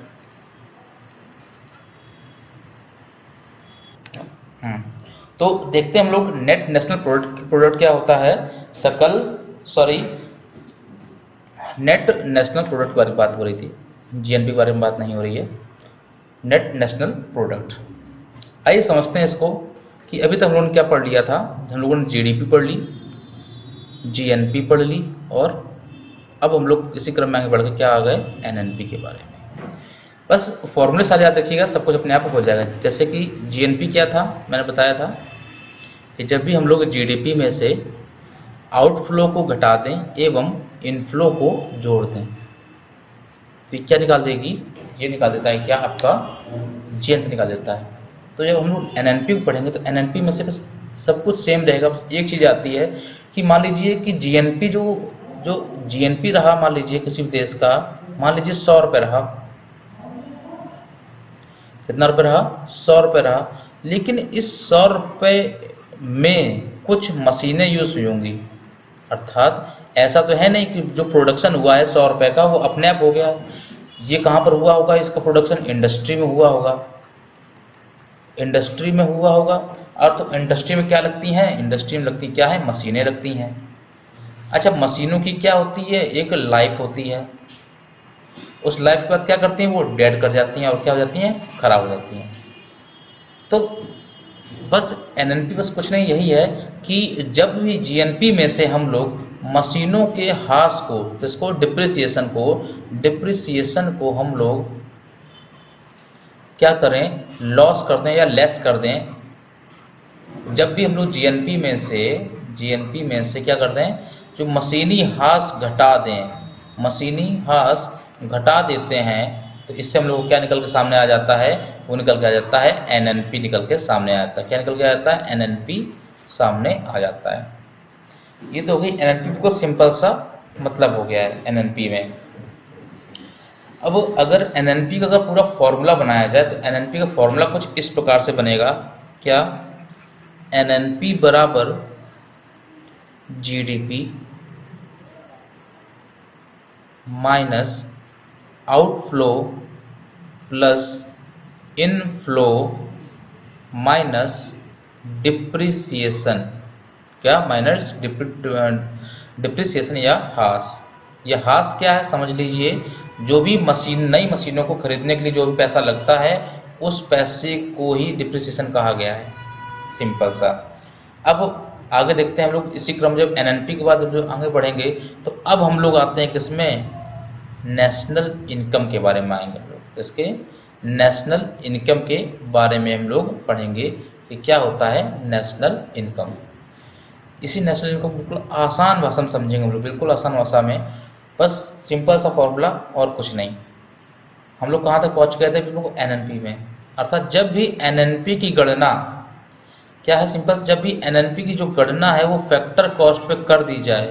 Speaker 2: तो देखते हैं हम लोग नेट नेशनल प्रोडक्ट क्या होता है, नेट नेशनल प्रोडक्ट के बारे में बात हो रही थी, जीएनपी के बारे में बात नहीं हो रही है। नेट नेशनल प्रोडक्ट, आइए समझते हैं इसको कि अभी तक हम लोगों ने क्या पढ़ लिया था। हम लोगों ने जीडीपी पढ़ ली, जीएनपी पढ़ ली, और अब हम लोग इसी क्रम में आगे बढ़ के क्या आ गए, एनएनपी के बारे में। बस फॉर्मूले सारे याद रखिएगा, सब कुछ अपने आप हो जाएगा। जैसे कि जीएनपी क्या था, मैंने बताया था कि जब भी हम लोग जीडीपी में से आउटफ्लो को घटा दें एवं इनफ्लो को जोड़ दें, तो क्या निकाल देगी, ये निकाल देता है क्या, आपका जीएनपी निकाल देता है। तो जब हम लोग एनएनपी को पढ़ेंगे तो एनएनपी में से बस सब कुछ सेम रहेगा, बस एक चीज़ आती है कि मान लीजिए कि जीएनपी जो जीएनपी रहा, मान लीजिए किसी भी देश का, मान लीजिए 100 रुपये रहा, कितना रुपये रहा, 100 रुपये रहा। लेकिन इस 100 रुपये में कुछ मशीनें यूज हुई होंगी, अर्थात ऐसा तो है नहीं कि जो प्रोडक्शन हुआ है 100 रुपये का वो अपने आप हो गया। ये कहाँ पर हुआ होगा, इसका प्रोडक्शन इंडस्ट्री में हुआ होगा, इंडस्ट्री में हुआ होगा। और तो इंडस्ट्री में क्या लगती हैं, इंडस्ट्री में लगती क्या है, मशीनें लगती हैं। अच्छा, मशीनों की क्या होती है, एक लाइफ होती है, उस लाइफ के बाद क्या करती हैं, वो डेड कर जाती हैं और क्या हो जाती हैं, खराब हो जाती हैं। तो बस एनएनपी बस कुछ नहीं, यही है कि जब भी जीएनपी में से हम लोग मशीनों के हास को, जिसको डिप्रिसिएशन को हम लोग क्या करें, लॉस कर दें या लेस कर दें। जब भी हम लोग जीएनपी में से क्या कर दें, जो मशीनी हास घटा दें, मशीनी हास घटा देते हैं, तो इससे हम लोग को क्या निकल के सामने आ जाता है, वो निकल के आ जाता है एनएनपी निकल के सामने आ जाता है। क्या निकल के आ जाता है, एनएनपी सामने आ जाता है। ये तो हो गई एनएनपी को सिंपल सा मतलब हो गया है एनएनपी में। अब अगर एनएनपी का अगर पूरा फॉर्मूला बनाया जाए तो एनएनपी का फॉर्मूला कुछ इस प्रकार से बनेगा, क्या, एनएनपी बराबर GDP minus outflow plus inflow minus depreciation, क्या, माइनस डिप्रिसिएशन या हास। यह हास क्या है समझ लीजिए, जो भी मशीन, नई मशीनों को खरीदने के लिए जो भी पैसा लगता है, उस पैसे को ही डिप्रिसिएशन कहा गया है, सिंपल सा। अब आगे देखते हैं हम लोग इसी क्रम, जब एनएनपी के बाद जो आगे बढ़ेंगे तो अब हम लोग आते हैं किसमें, नेशनल इनकम के बारे में आएंगे हम लोग। इसके नेशनल इनकम के बारे में हम लोग पढ़ेंगे कि क्या होता है नेशनल इनकम। इसी नेशनल इनकम बिल्कुल आसान भाषा में समझेंगे हम लोग, बिल्कुल आसान भाषा में, बस सिंपल सा फॉर्मूला और कुछ नहीं। हम लोग कहाँ तक पहुँच गए थे, बिल्कुल एनएनपी में। अर्थात जब भी एनएनपी की गणना क्या है, सिंपल, जब भी एनएनपी की जो गणना है वो फैक्टर कॉस्ट पे कर दी जाए,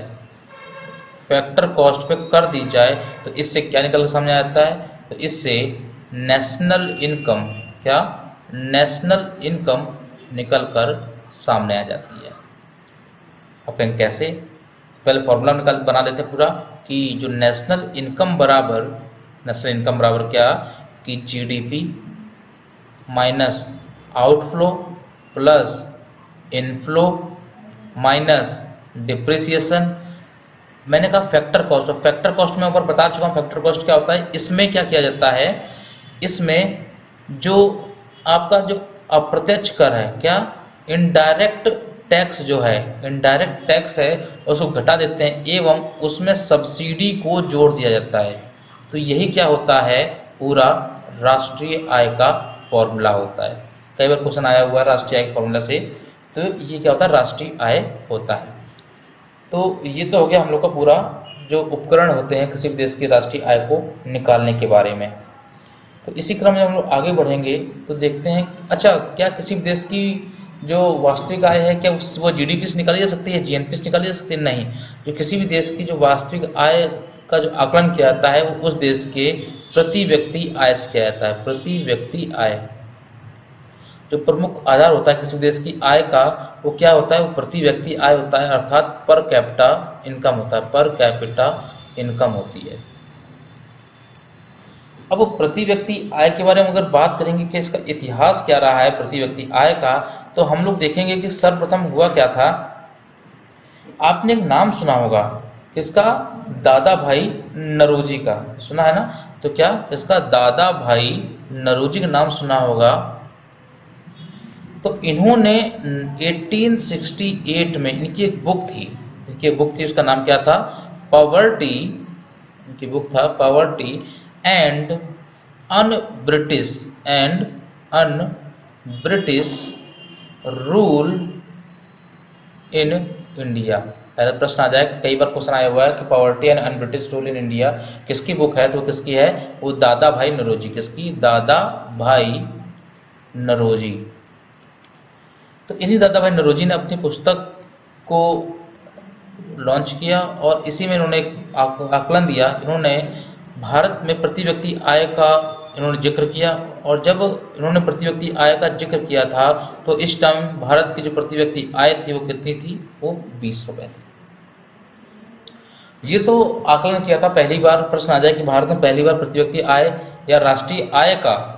Speaker 2: फैक्टर कॉस्ट पे कर दी जाए, तो इससे क्या निकल कर सामने आता है, तो इससे नेशनल इनकम, क्या, नेशनल इनकम निकल कर सामने आ जाती है। अब कहें कैसे, पहले फॉर्मूला निकाल बना लेते हैं पूरा, कि जो नेशनल इनकम बराबर क्या, कि GDP minus outflow plus inflow minus depreciation. मैंने कहा फैक्टर कॉस्ट, और फैक्टर कॉस्ट में ऊपर बता चुका हूँ फैक्टर कॉस्ट क्या होता है। इसमें क्या किया जाता है, इसमें जो आपका जो अप्रत्यक्ष कर है, क्या, इनडायरेक्ट टैक्स जो है, इनडायरेक्ट टैक्स है, उसको घटा देते हैं एवं उसमें सब्सिडी को जोड़ दिया जाता है। तो यही क्या होता है, पूरा राष्ट्रीय आय का फॉर्मूला होता है। कई बार क्वेश्चन आया हुआ है राष्ट्रीय आय के फॉर्मूला से, तो ये क्या होता है, राष्ट्रीय आय होता है। तो ये तो हो गया हम लोग का पूरा जो उपकरण होते हैं किसी भी देश की राष्ट्रीय आय को निकालने के बारे में। तो इसी क्रम में हम लोग आगे बढ़ेंगे तो देखते हैं, अच्छा, क्या किसी भी देश की जो वास्तविक आय है, क्या वो जीडीपी से निकाली जा सकती है, जीएनपी से निकाली जा सकती है? नहीं। जो किसी भी देश की जो वास्तविक आय का जो आकलन किया जाता है वो उस देश के प्रति व्यक्ति आय से किया जाता है। प्रति व्यक्ति आय जो प्रमुख आधार होता है किसी भी देश की आय का, वो क्या होता है, वो प्रति व्यक्ति आय होता है, अर्थात पर कैपिटा इनकम होता है, पर कैपिटा इनकम होती है। अब प्रति व्यक्ति आय के बारे में अगर बात करेंगे कि इसका इतिहास क्या रहा है प्रति व्यक्ति आय का, तो हम लोग देखेंगे कि सर्वप्रथम हुआ क्या था। आपने एक नाम सुना होगा किसका, दादा भाई नौरोजी का, सुना है ना? तो क्या इसका दादा भाई नौरोजी का नाम सुना होगा। तो इन्होंने 1868 में इनकी एक बुक थी, उसका नाम क्या था, पॉवर्टी। इनकी बुक था poverty and un British rule in India. पहला प्रश्न आ जाएगा, कई बार क्वेश्चन आया हुआ है कि poverty and un British rule in India किसकी बुक है, तो किसकी है, वो दादा भाई नौरोजी। किसकी, दादा भाई नौरोजी। तो इन्हीं दादा भाई नौरोजी ने अपनी पुस्तक को लॉन्च किया और इसी में इन्होंने आकलन दिया। इन्होंने भारत में प्रति व्यक्ति आय का इन्होंने जिक्र किया, और जब इन्होंने प्रति व्यक्ति आय का जिक्र किया था तो इस टाइम भारत की जो प्रति व्यक्ति आय थी वो कितनी थी, वो 20 रुपये थी। ये तो आकलन किया था। पहली बार प्रश्न आ जाए कि भारत में पहली बार प्रति व्यक्ति आय या राष्ट्रीय आय का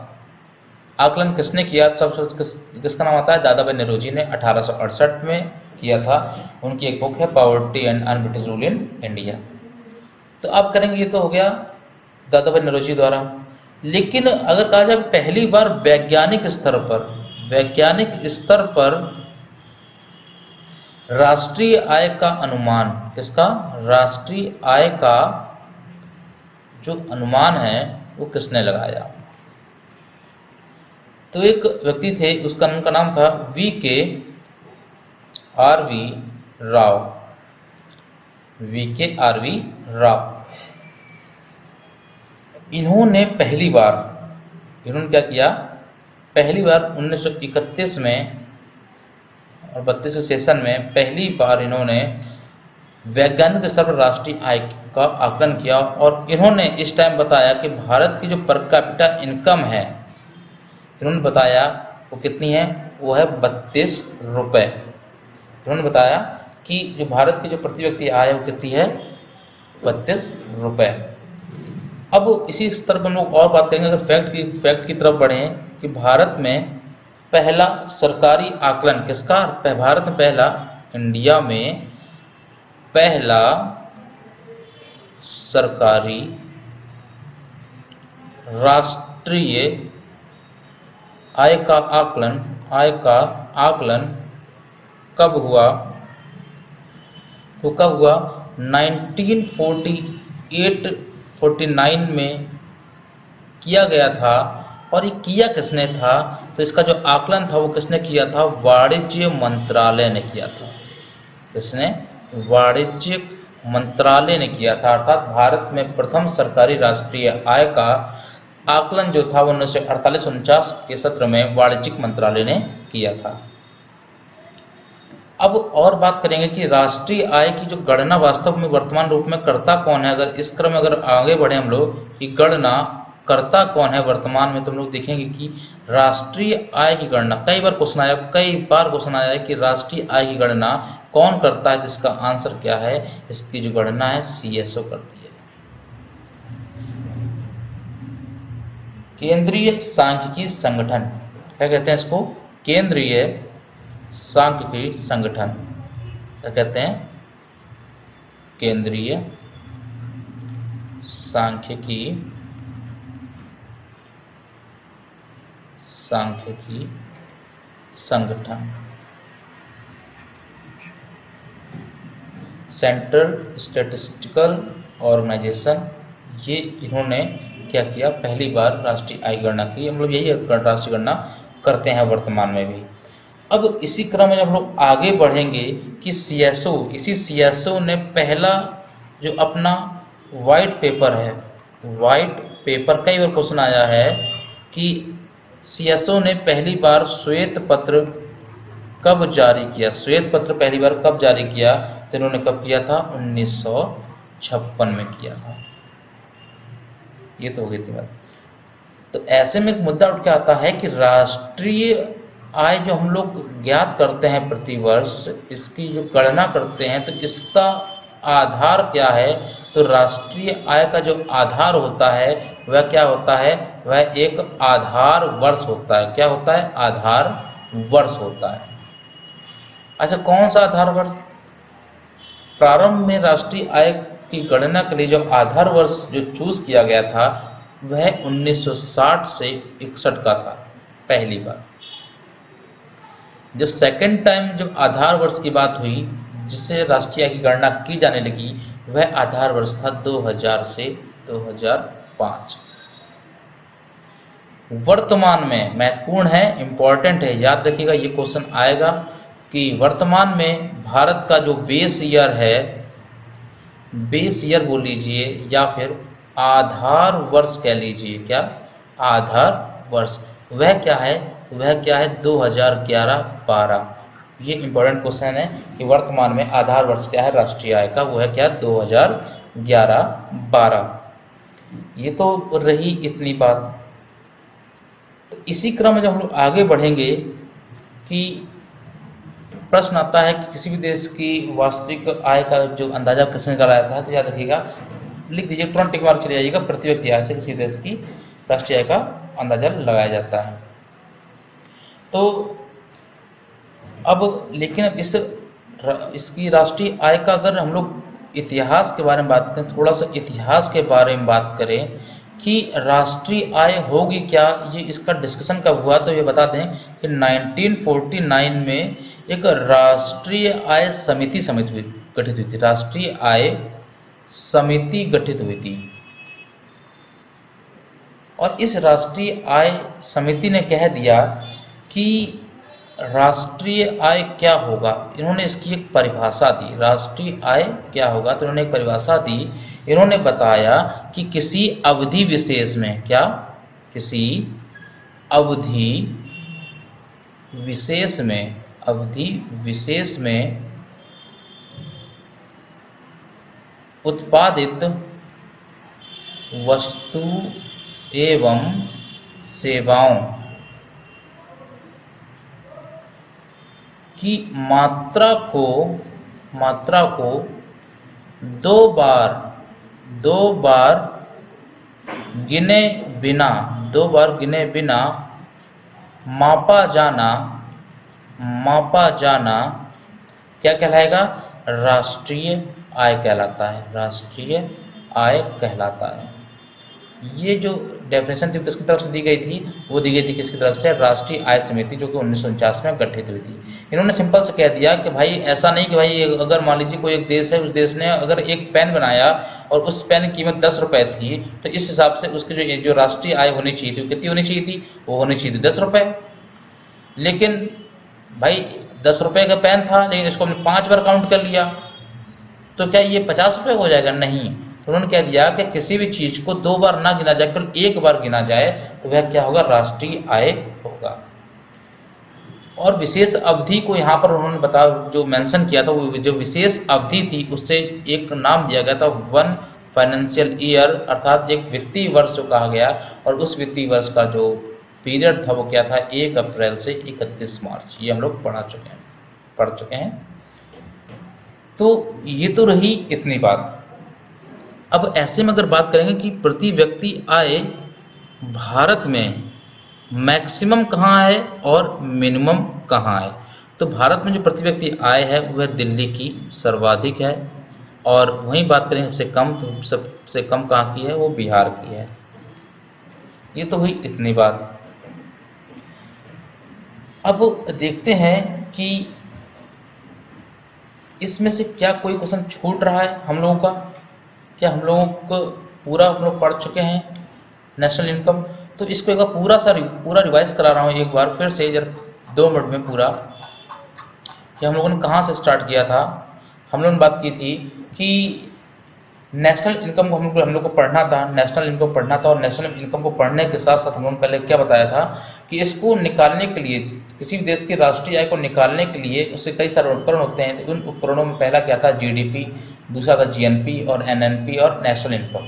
Speaker 2: आकलन किसने किया, किसका नाम आता है, दादा भाई नौरोजी ने 1868 में किया था। उनकी एक बुक है poverty and un British rule in India. तो आप करेंगे, ये तो हो गया दादाभाई नौरोजी द्वारा। लेकिन अगर कहा जाए पहली बार वैज्ञानिक स्तर पर राष्ट्रीय आय का अनुमान, किसका, राष्ट्रीय आय का जो अनुमान है वो किसने लगाया? तो एक व्यक्ति थे, उसका उनका नाम था वी के आर वी राव। इन्होंने क्या किया, पहली बार 1931 में और 32वें सेशन में पहली बार इन्होंने वैज्ञानिक स्तर पर राष्ट्रीय आय का आकलन किया, और इन्होंने इस टाइम बताया कि भारत की जो पर कैपिटा इनकम है, इन्होंने बताया वो कितनी है, वो है 32 रुपये। इन्होंने बताया कि जो भारत की जो प्रति व्यक्ति आय है वो कितनी है, 32 रुपये। अब इसी स्तर पर हम लोग और बात करेंगे, अगर फैक्ट की तरफ बढ़ें कि भारत में पहला सरकारी आकलन किसका, भारत में पहला, इंडिया में पहला सरकारी राष्ट्रीय आय का आकलन कब हुआ, तो कब हुआ, 1948-49 में किया गया था। और ये किया किसने था, तो इसका जो आकलन था वो किसने किया था, वाणिज्य मंत्रालय ने किया था। किसने, वाणिज्य मंत्रालय ने किया था। अर्थात भारत में प्रथम सरकारी राष्ट्रीय आय का आकलन जो था वो 1948-49 के सत्र में वाणिज्यिक मंत्रालय ने किया था। अब और बात करेंगे कि राष्ट्रीय आय की जो गणना वास्तव में वर्तमान रूप में करता कौन है। अगर इस क्रम में अगर आगे बढ़े हम लोग कि गणना करता कौन है वर्तमान में, तो हम लोग देखेंगे कि राष्ट्रीय आय की गणना कई बार क्वेश्चन आया है कि राष्ट्रीय आय की गणना कौन करता है, जिसका आंसर क्या है, इसकी जो गणना है CSO करती है, केंद्रीय सांख्यिकी संगठन। क्या कहते हैं इसको, केंद्रीय सांख्यिकी संगठन। क्या कहते हैं, केंद्रीय सांख्यिकी संगठन, सेंट्रल स्टैटिस्टिकल ऑर्गेनाइजेशन। ये इन्होंने क्या किया, पहली बार राष्ट्रीय आय गणना की। हम लोग यही राष्ट्रीय गणना करते हैं वर्तमान में भी। अब इसी क्रम में हम लोग आगे बढ़ेंगे कि इसी CSO ने पहला जो अपना वाइट पेपर है, कई बार क्वेश्चन आया है कि CSO ने पहली बार श्वेत पत्र कब जारी किया, तो इन्होंने कब किया था, 1956 में किया था। ये तो हो गई थी बात। तो ऐसे में एक मुद्दा उठ के आता है कि राष्ट्रीय आय जो हम लोग ज्ञात करते हैं प्रति वर्ष, इसकी जो गणना करते हैं, तो इसका आधार क्या है, तो राष्ट्रीय आय का जो आधार होता है वह क्या होता है, वह एक आधार वर्ष होता है। क्या होता है, आधार वर्ष होता है। अच्छा, कौन सा आधार वर्ष, प्रारंभ में राष्ट्रीय आय की गणना के लिए जो आधार वर्ष जो चूज किया गया था वह 1960 से 61 का था पहली बार। जब सेकंड टाइम जब आधार वर्ष की बात हुई जिससे राष्ट्रीय आय की गणना की जाने लगी, वह आधार वर्ष था 2000 से 2005। वर्तमान में महत्वपूर्ण है, इंपॉर्टेंट है, याद रखिएगा, ये क्वेश्चन आएगा कि वर्तमान में भारत का जो बेस ईयर है, बेस ईयर बोल लीजिए या फिर आधार वर्ष कह लीजिए, क्या आधार वर्ष, वह क्या है, 2011-12। ये इंपॉर्टेंट क्वेश्चन है कि वर्तमान में आधार वर्ष क्या है राष्ट्रीय आय का, वो है क्या, 2011-12। ये तो रही इतनी बात। तो इसी क्रम में जब हम लोग आगे बढ़ेंगे कि प्रश्न आता है कि किसी भी देश की वास्तविक आय का जो अंदाजा किसने लगाया था, तो याद रखिएगा, लिख दीजिए, तुरंत टिक मार चले जाइएगा, प्रति व्यक्ति आय से किसी देश की राष्ट्रीय आय का अंदाजा लगाया जाता है। तो अब लेकिन अब इसकी राष्ट्रीय आय का अगर हम लोग इतिहास के बारे में बात करें, थोड़ा सा इतिहास के बारे में बात करें, कि राष्ट्रीय आय होगी क्या, ये इसका डिस्कशन कब हुआ, तो ये बता दें कि 1949 में एक राष्ट्रीय आय समिति गठित हुई थी। राष्ट्रीय आय समिति गठित हुई थी और इस राष्ट्रीय आय समिति ने कह दिया कि राष्ट्रीय आय क्या होगा। इन्होंने इसकी एक परिभाषा दी, राष्ट्रीय आय क्या होगा, तो इन्होंने एक परिभाषा दी। इन्होंने बताया कि किसी अवधि विशेष में, क्या, किसी अवधि विशेष में, अवधि विशेष में उत्पादित वस्तु एवं सेवाओं की मात्रा को दो बार गिने बिना मापा जाना क्या कहलाएगा, राष्ट्रीय आय कहलाता है, राष्ट्रीय आय कहलाता है। ये जो डेफिनेशन थी किसकी तरफ से दी गई थी, वो दी गई थी किसकी तरफ से, राष्ट्रीय आय समिति, जो कि 1949 में गठित हुई थी। इन्होंने सिंपल से कह दिया कि भाई ऐसा नहीं कि भाई अगर मान लीजिए कोई एक देश है, उस देश ने अगर एक पेन बनाया और उस पेन की कीमत 10 रुपये थी, तो इस हिसाब से उसकी जो राष्ट्रीय आय होनी चाहिए थी, कितनी होनी चाहिए थी, वो होनी चाहिए थी 10 रुपये। लेकिन भाई 10 रुपये का पेन था, लेकिन इसको हमने 5 बार काउंट कर लिया, तो क्या ये 50 रुपये हो जाएगा, नहीं। तो उन्होंने कह दिया कि किसी भी चीज को 2 बार ना गिना जाए, केवल 1 बार गिना जाए, तो वह क्या होगा, राष्ट्रीय आय होगा। और विशेष अवधि को यहाँ पर उन्होंने जो मेंशन किया था, वो जो विशेष अवधि थी उससे एक नाम दिया गया था 1 फाइनेंशियल ईयर, अर्थात एक वित्तीय वर्ष जो कहा गया। और उस वित्तीय वर्ष का जो पीरियड था वो क्या था, 1 अप्रैल से 31 मार्च। ये हम लोग पढ़ चुके हैं। तो ये तो रही इतनी बात। अब ऐसे में अगर बात करेंगे कि प्रति व्यक्ति आय भारत में मैक्सिमम कहाँ है और मिनिमम कहाँ है, तो भारत में जो प्रति व्यक्ति आय है वह दिल्ली की सर्वाधिक है, और वहीं बात करें सबसे कम, तो सबसे कम कहाँ की है, वो बिहार की है। ये तो हुई इतनी बात। अब देखते हैं कि इसमें से क्या कोई क्वेश्चन छूट रहा है हम लोगों का, क्या हम लोगों को पूरा हम लोग पढ़ चुके हैं नेशनल इनकम। तो इसको एक बार पूरा रिवाइज करा रहा हूँ एक बार फिर से, जरा 2 मिनट में पूरा, कि हम लोगों ने कहाँ से स्टार्ट किया था। हम लोगों ने बात की थी कि नेशनल इनकम को हम लोग को पढ़ना था, नेशनल इनकम पढ़ना था, और नेशनल इनकम को पढ़ने के साथ साथ हम लोगों ने पहले क्या बताया था कि इसको निकालने के लिए, किसी भी देश की राष्ट्रीय आय को निकालने के लिए उससे कई सारे उपकरण होते हैं। तो उन उपकरणों में पहला क्या था, जीडीपी, दूसरा था जीएनपी और एनएनपी और नेशनल इनकम।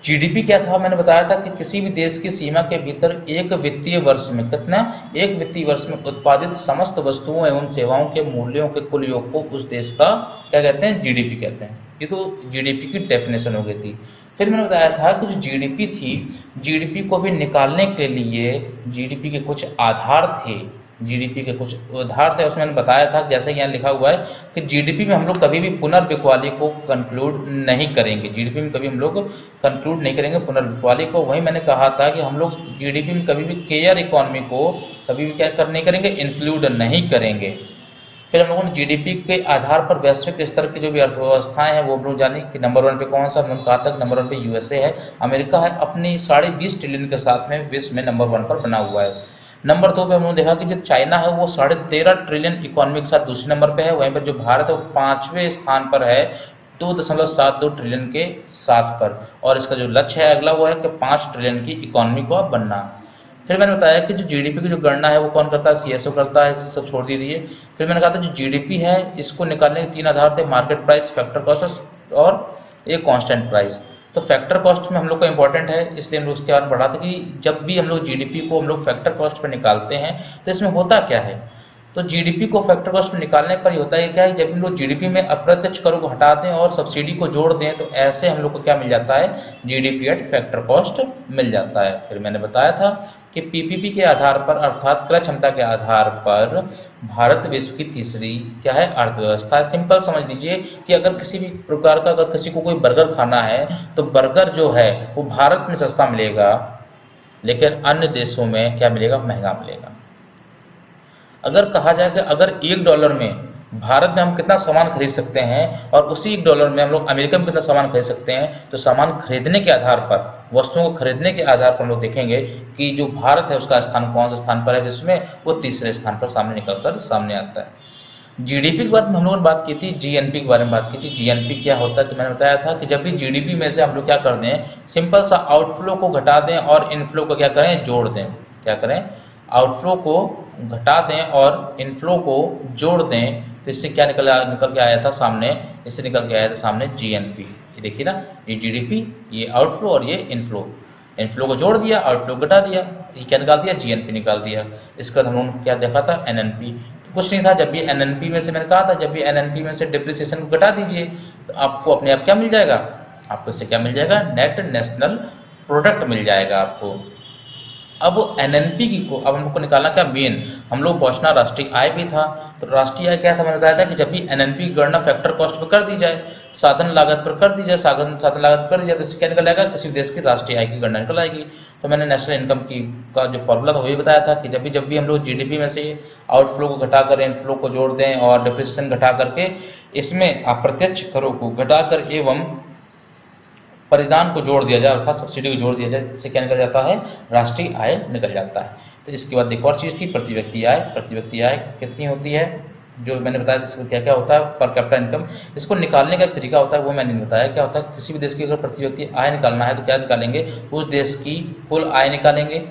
Speaker 2: जीडीपी क्या था, मैंने बताया था कि किसी भी देश की सीमा के भीतर एक वित्तीय वर्ष में कितना, एक वित्तीय वर्ष में उत्पादित समस्त वस्तुओं एवं सेवाओं के मूल्यों के कुल योग को उस देश का क्या कहते हैं, जीडीपी कहते हैं। ये तो जीडीपी की डेफिनेशन हो गई थी। फिर मैंने बताया था कि जो जीडीपी थी, जीडीपी को भी निकालने के लिए जीडीपी के कुछ आधार थे, जीडीपी के कुछ आधार थे। उसमें मैंने बताया था, जैसे यहाँ लिखा हुआ है कि जीडीपी में हम लोग कभी भी पुनर्बिक्वाली को कंक्लूड नहीं करेंगे, जीडीपी में कभी हम लोग कंक्लूड नहीं करेंगे पुनर्बिक्वाली को। वही मैंने कहा था कि हम लोग जीडीपी में कभी भी केयर इकोनॉमी को कभी भी क्या नहीं करेंगे, इंक्लूड नहीं करेंगे। फिर हम लोगों ने जीडीपी के आधार पर वैश्विक स्तर की जो भी अर्थव्यवस्थाएं हैं वो हम लोग जाने कि नंबर 1 पे कौन सा, हमने कहा था नंबर 1 पे यूएसए है, अमेरिका है, अपनी 20.5 ट्रिलियन के साथ में विश्व में नंबर 1 पर बना हुआ है। नंबर 2 पे हम लोगों ने देखा कि जो चाइना है वो 13.5 ट्रिलियन इकोनॉमी के साथ दूसरे नंबर पे है। वहीं पर जो भारत है वो 5वें स्थान पर है 2.72 ट्रिलियन के साथ पर, और इसका जो लक्ष्य है अगला वो है कि 5 ट्रिलियन की इकोनॉमी को अब बनना। फिर मैंने बताया कि जो जीडीपी की जो गणना है वो कौन करता है, सीएसओ करता है, सब छोड़ दीजिए। फिर मैंने कहा था जो जीडीपी है इसको निकालने के 3 आधार थे, मार्केट प्राइस, फैक्टर कॉस्ट और एक कांस्टेंट प्राइस। तो फैक्टर कॉस्ट में हम लोग का इंपॉर्टेंट है, इसलिए हम लोग उसके बारे में पढ़ा था कि जब भी हम लोग जीडीपी को हम लोग फैक्टर कॉस्ट पर निकालते हैं तो इसमें होता क्या है। तो जीडीपी को फैक्टर कॉस्ट में निकालने पर ही होता है क्या है, जब हम लोग जीडीपी में अप्रत्यक्ष करों को हटा दें और सब्सिडी को जोड़ दें तो ऐसे हम लोग को क्या मिल जाता है, जीडीपी एट फैक्टर कॉस्ट मिल जाता है। फिर मैंने बताया था कि पीपीपी के आधार पर अर्थात क्रय क्षमता के आधार पर भारत विश्व की तीसरी क्या है अर्थव्यवस्था है। सिंपल समझ लीजिए कि अगर किसी भी प्रकार का अगर किसी को कोई बर्गर खाना है तो बर्गर जो है वो भारत में सस्ता मिलेगा, लेकिन अन्य देशों में क्या मिलेगा, महंगा मिलेगा। अगर कहा जाए कि अगर $1 में भारत में हम कितना सामान खरीद सकते हैं और उसी $1 में हम लोग अमेरिका में कितना सामान खरीद सकते हैं, तो सामान खरीदने के आधार पर, वस्तुओं को खरीदने के आधार पर हम लोग देखेंगे कि जो भारत है उसका स्थान कौन सा स्थान पर है विश्व में, वो तीसरे स्थान पर सामने निकलकर सामने आता है। जीडीपी के बाद में हम लोगों ने बात की थी, जीएनपी के बारे में बात की थी। जीएनपी क्या होता है, तो मैंने बताया था कि जब भी जीडीपी में से हम लोग क्या कर दें, सिंपल सा आउटफ्लो को घटा दें और इनफ्लो को क्या करें, जोड़ दें। क्या करें, आउटफ्लो को घटा दें और इनफ्लो को जोड़ दें, तो इससे क्या निकल के आया था सामने, इससे निकल के आया था सामने जीएनपी। ये देखिए ना, ये जीडीपी, ये आउटफ्लो और ये इनफ्लो। इनफ्लो को जोड़ दिया, आउटफ्लो घटा दिया, ये क्या निकाल दिया, जीएनपी निकाल दिया। इसका हम लोगों ने क्या देखा था, एनएनपी। कुछ नहीं था, जब भी एनएनपी में से मैंने कहा था, जब भी एनएनपी में से डिप्रिसिएशन को घटा दीजिए तो आपको अपने आप क्या मिल जाएगा, आपको इससे क्या मिल जाएगा, नेट नेशनल प्रोडक्ट मिल जाएगा आपको। अब एनएनपी की को अब हमको निकालना क्या, मेन हम लोग पहुंचना राष्ट्रीय आय भी था। तो राष्ट्रीय आय क्या था, मैंने बताया था कि जब भी एनएनपी की गणना फैक्टर कॉस्ट पर कर दी जाए, साधन लागत पर कर दी जाए, साधन लागत पर कर दी जाए, तो इससे क्या निकल आएगा, किसी देश की राष्ट्रीय आय की गणना निकल आएगी। तो मैंने नेशनल इनकम की का जो फॉर्मूला था वही बताया था कि जब भी हम लोग जीडीपी में से आउटफ्लो को घटा कर इनफ्लो को जोड़ दें और डिप्रिसिएशन घटा करके इसमें अप्रत्यक्ष करों को घटाकर एवं परिधान को जोड़ दिया जाए, अर्थात सब्सिडी को जोड़ दिया जाए, इससे क्या निकल जाता है, राष्ट्रीय आय निकल जाता है। तो इसके बाद एक और चीज़ की प्रति व्यक्ति आय। प्रति व्यक्ति आय कितनी होती है, जो मैंने बताया इसको क्या क्या होता है, पर कैपिटा इनकम। इसको निकालने का एक तरीका होता है, वो मैंने बताया क्या होता है। किसी भी देश की अगर प्रति व्यक्ति आय निकालना है तो क्या निकालेंगे, उस देश की कुल आय निकालेंगे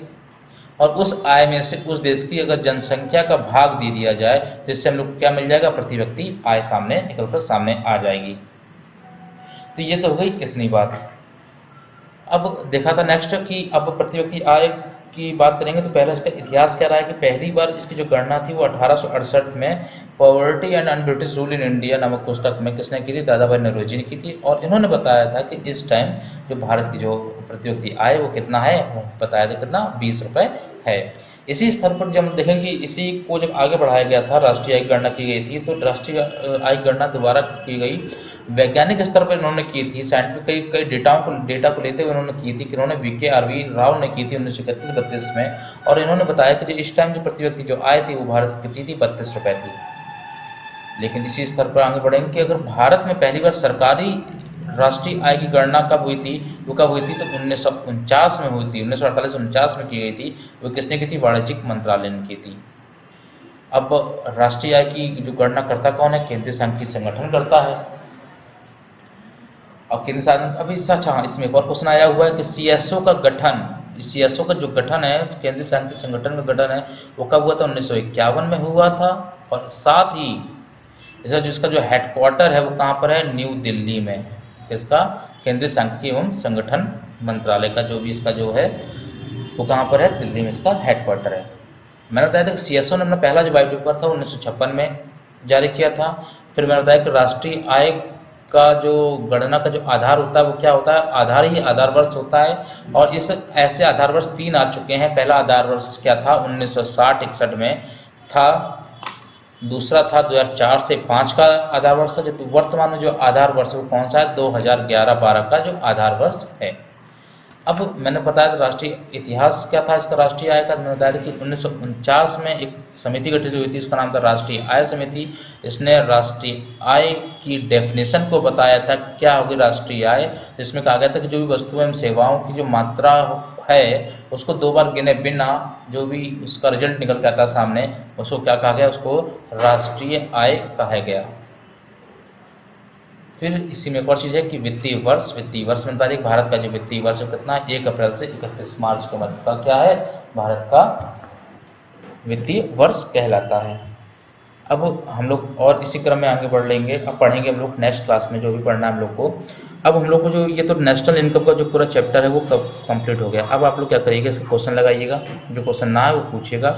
Speaker 2: और उस आय में से उस देश की अगर जनसंख्या का भाग दे दिया जाए तो इससे हम लोग क्या मिल जाएगा, प्रति व्यक्ति आय सामने निकलकर सामने आ जाएगी। तो ये तो हो गई इतनी बात। अब देखा था नेक्स्ट कि अब प्रति व्यक्ति आय की बात करेंगे तो पहले इसका इतिहास क्या रहा है कि पहली बार इसकी जो गणना थी वो 1868 में poverty and un-British rule in India नामक पुस्तक में किसने की थी, दादा भाई नौरोजी ने की थी। और इन्होंने बताया था कि इस टाइम जो भारत की जो प्रति व्यक्ति आय वो कितना है, वो बताया था कितना, 20 रुपये है। इसी स्तर पर जब हम देखेंगे, इसी को जब आगे बढ़ाया गया था, राष्ट्रीय आय की गणना की गई थी, तो राष्ट्रीय आय गणना दोबारा की गई वैज्ञानिक स्तर पर इन्होंने की थी, साइंटिफिक कई डेटा को लेते हुए इन्होंने की थी कि इन्होंने VKRV राव ने की थी 1931-32 में। और इन्होंने बताया कि जो इस टाइम जो प्रति व्यक्ति जो आय थी वो भारत की कितनी थी, 32 रुपये थी। लेकिन इसी स्तर पर आगे बढ़ेंगे कि अगर भारत में पहली बार सरकारी राष्ट्रीय आय की गणना कब हुई थी, वो कब हुई थी, तो 1949 में हुई थी, 1948-49 में की गई थी। वो किसने की थी, वाणिज्यिक मंत्रालय ने की थी। अब राष्ट्रीय आय की जो गणना करता कौन है, केंद्रीय सांख्यिकी संगठन करता है। और केंद्र शासन अभी सच, हाँ इसमें एक और क्वेश्चन आया हुआ है कि CSO का गठन, CSO का जो गठन है, केंद्रीय सांख्यिकी संगठन का गठन है, वो कब हुआ था, 1951 में हुआ था। और साथ ही इसका जिसका जो हेडक्वार्टर है वो कहाँ पर है, न्यू दिल्ली में। इसका केंद्रीय सांख्यिकी एवं संगठन मंत्रालय का जो भी इसका जो है वो कहाँ पर है, दिल्ली में इसका हेडक्वार्टर है। मैंने बताया था कि CSO ने अपना पहला जो वाइट पेपर था 1956 में जारी किया था। फिर मैंने बताया कि राष्ट्रीय आय का जो गणना का जो आधार होता है वो क्या होता है, आधार ही आधार वर्ष होता है। और इस ऐसे आधार वर्ष 3 आ चुके हैं। पहला आधार वर्ष क्या था, 1960-61 में था। दूसरा था 2004 से 5 का आधार वर्ष है। तो वर्तमान में जो आधार वर्ष वो कौन सा है, 2011-12 का जो आधार वर्ष है। अब मैंने बताया था राष्ट्रीय इतिहास क्या था इसका, राष्ट्रीय आय का। मैंने बताया था कि 1949 में एक समिति गठित हुई थी, उसका नाम था राष्ट्रीय आय समिति। इसने राष्ट्रीय आय की डेफिनेशन को बताया था क्या होगी राष्ट्रीय आय, जिसमें कहा गया था कि जो भी वस्तुएं एवं सेवाओं की जो मात्रा है उसको 2 बार गिने बिना जो भी उसका रिजल्ट निकल के आता सामने, उसको क्या कहा गया, उसको राष्ट्रीय आय कहा गया। फिर इसी में एक और चीज़ है कि वित्तीय वर्ष में बता दें भारत का जो वित्तीय वर्ष कितना है, 1 अप्रैल से 31 मार्च के मध्य का क्या है, भारत का वित्तीय वर्ष कहलाता है। अब हम लोग और इसी क्रम में आगे बढ़ लेंगे। अब पढ़ेंगे हम लोग नेक्स्ट क्लास में जो भी पढ़ना है हम लोग को। अब हम लोग को जो ये तो नेशनल इनकम का जो पूरा चैप्टर है वो कंप्लीट हो गया। अब आप लोग क्या करिएगा, इसका क्वेश्चन लगाइएगा, जो क्वेश्चन ना है वो पूछिएगा।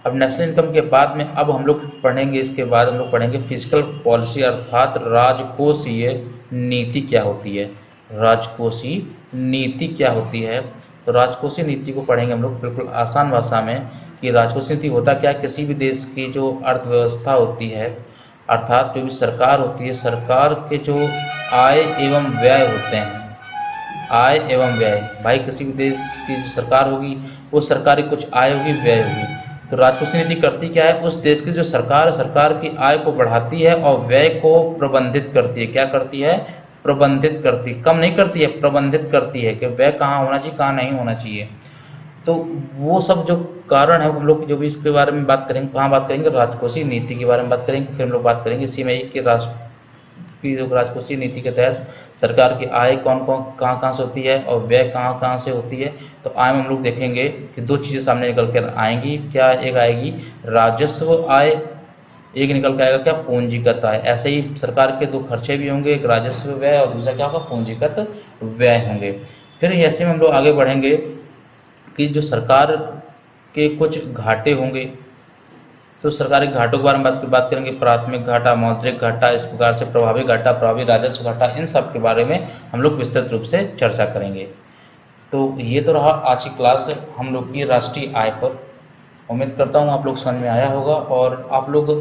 Speaker 2: अब नेशनल इनकम के बाद में अब हम लोग पढ़ेंगे, इसके बाद हम लोग पढ़ेंगे फिजिकल पॉलिसी अर्थात राजकोषीय नीति क्या होती है, राजकोषीय नीति क्या होती है। तो राजकोषीय नीति को पढ़ेंगे हम लोग बिल्कुल आसान भाषा में कि राजकोषीय नीति होता क्या है। किसी भी देश की जो अर्थव्यवस्था होती है, अर्थात जो भी सरकार होती है, सरकार के जो आय एवं व्यय होते हैं, आय एवं व्यय, भाई किसी भी देश की जो सरकार होगी वो सरकार की कुछ आय होगी, व्यय होगी। तो राजकोषीय नीति करती क्या है, उस देश की जो सरकार है, सरकार की आय को बढ़ाती है और व्यय को प्रबंधित करती है। क्या करती है, प्रबंधित करती, कम नहीं करती है, प्रबंधित करती है कि व्यय कहाँ होना चाहिए, कहाँ नहीं होना चाहिए। तो वो सब जो कारण है हम लोग जो भी इसके बारे में बात करेंगे, कहाँ बात करेंगे, राजकोषीय नीति के बारे में बात करेंगे। फिर हम लोग बात करेंगे इसी में ही कि राष्ट्र की जो राजकोषीय नीति के तहत सरकार की आय कौन कौन कहाँ कहाँ से होती है और व्यय कहाँ कहाँ से होती है। तो आय में हम लोग देखेंगे कि दो चीज़ें सामने निकल कर आएंगी। क्या, एक आएगी राजस्व आय, एक निकल के आएगा क्या, पूंजीगत आय। ऐसे ही सरकार के दो खर्चे भी होंगे, एक राजस्व व्यय और दूसरा क्या होगा, पूंजीगत व्यय होंगे। फिर ऐसे में हम लोग आगे बढ़ेंगे कि जो सरकार के कुछ घाटे होंगे, तो सरकारी घाटों के बारे में बात करेंगे, प्राथमिक घाटा, मौद्रिक घाटा, इस प्रकार से प्रभावी घाटा, प्रभावी राजस्व घाटा, इन सब के बारे में हम लोग विस्तृत रूप से चर्चा करेंगे। तो ये तो रहा आज की क्लास हम लोग की राष्ट्रीय आय पर। उम्मीद करता हूँ आप लोग समझ में आया होगा और आप लोग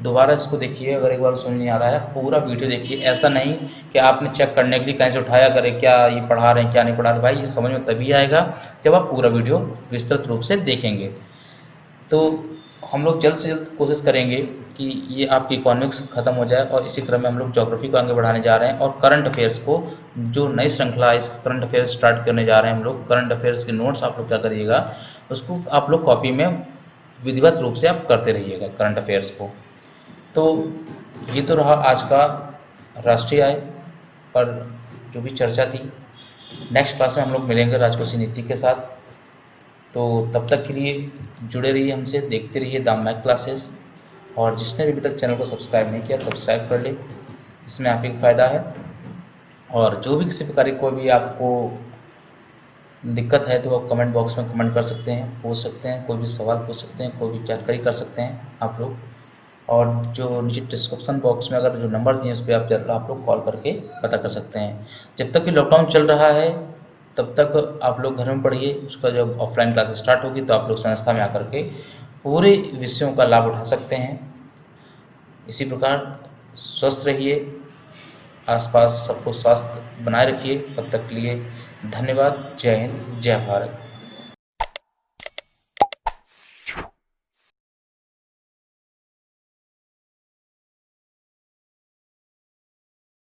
Speaker 2: दोबारा इसको देखिए, अगर एक बार समझ नहीं आ रहा है पूरा वीडियो देखिए। ऐसा नहीं कि आपने चेक करने के लिए कहीं से उठाया करें क्या ये पढ़ा रहे हैं क्या नहीं पढ़ा रहे। भाई ये समझ में तभी आएगा जब आप पूरा वीडियो विस्तृत रूप से देखेंगे। तो हम लोग जल्द से जल्द कोशिश करेंगे कि ये आपकी इकोनॉमिक्स खत्म हो जाए और इसी क्रम में हम लोग ज्योग्राफी को आगे बढ़ाने जा रहे हैं और करंट अफेयर्स को, जो नई श्रृंखला है इस करंट अफेयर्स स्टार्ट करने जा रहे हैं हम लोग। करंट अफेयर्स के नोट्स आप लोग क्या करिएगा, उसको आप लोग कॉपी में विधिवत रूप से आप करते रहिएगा करंट अफेयर्स को। तो ये तो रहा आज का राष्ट्रीय आय पर जो भी चर्चा थी। नेक्स्ट क्लास में हम लोग मिलेंगे राजकोषीय नीति के साथ। तो तब तक के लिए जुड़े रहिए हमसे, देखते रहिए द मैथ क्लासेस। और जिसने भी अभी तक चैनल को सब्सक्राइब नहीं किया सब्सक्राइब कर ले, इसमें आपको फ़ायदा है। और जो भी किसी प्रकार की कोई भी आपको दिक्कत है तो आप कमेंट बॉक्स में कमेंट कर सकते हैं, पूछ सकते हैं, कोई भी सवाल पूछ सकते हैं, कोई भी जानकारी कर सकते हैं आप लोग। और जो नीचे डिस्क्रिप्शन बॉक्स में अगर जो नंबर दिए उस पर आप लोग कॉल करके पता कर सकते हैं। जब तक कि लॉकडाउन चल रहा है तब तक आप लोग घर में पढ़िए। उसका जब ऑफलाइन क्लासेस स्टार्ट होगी तो आप लोग संस्था में आकर के पूरे विषयों का लाभ उठा सकते हैं। इसी प्रकार स्वस्थ रहिए, आसपास सबको स्वास्थ्य बनाए रखिए। तब तक के लिए धन्यवाद। जय हिंद, जय भारत।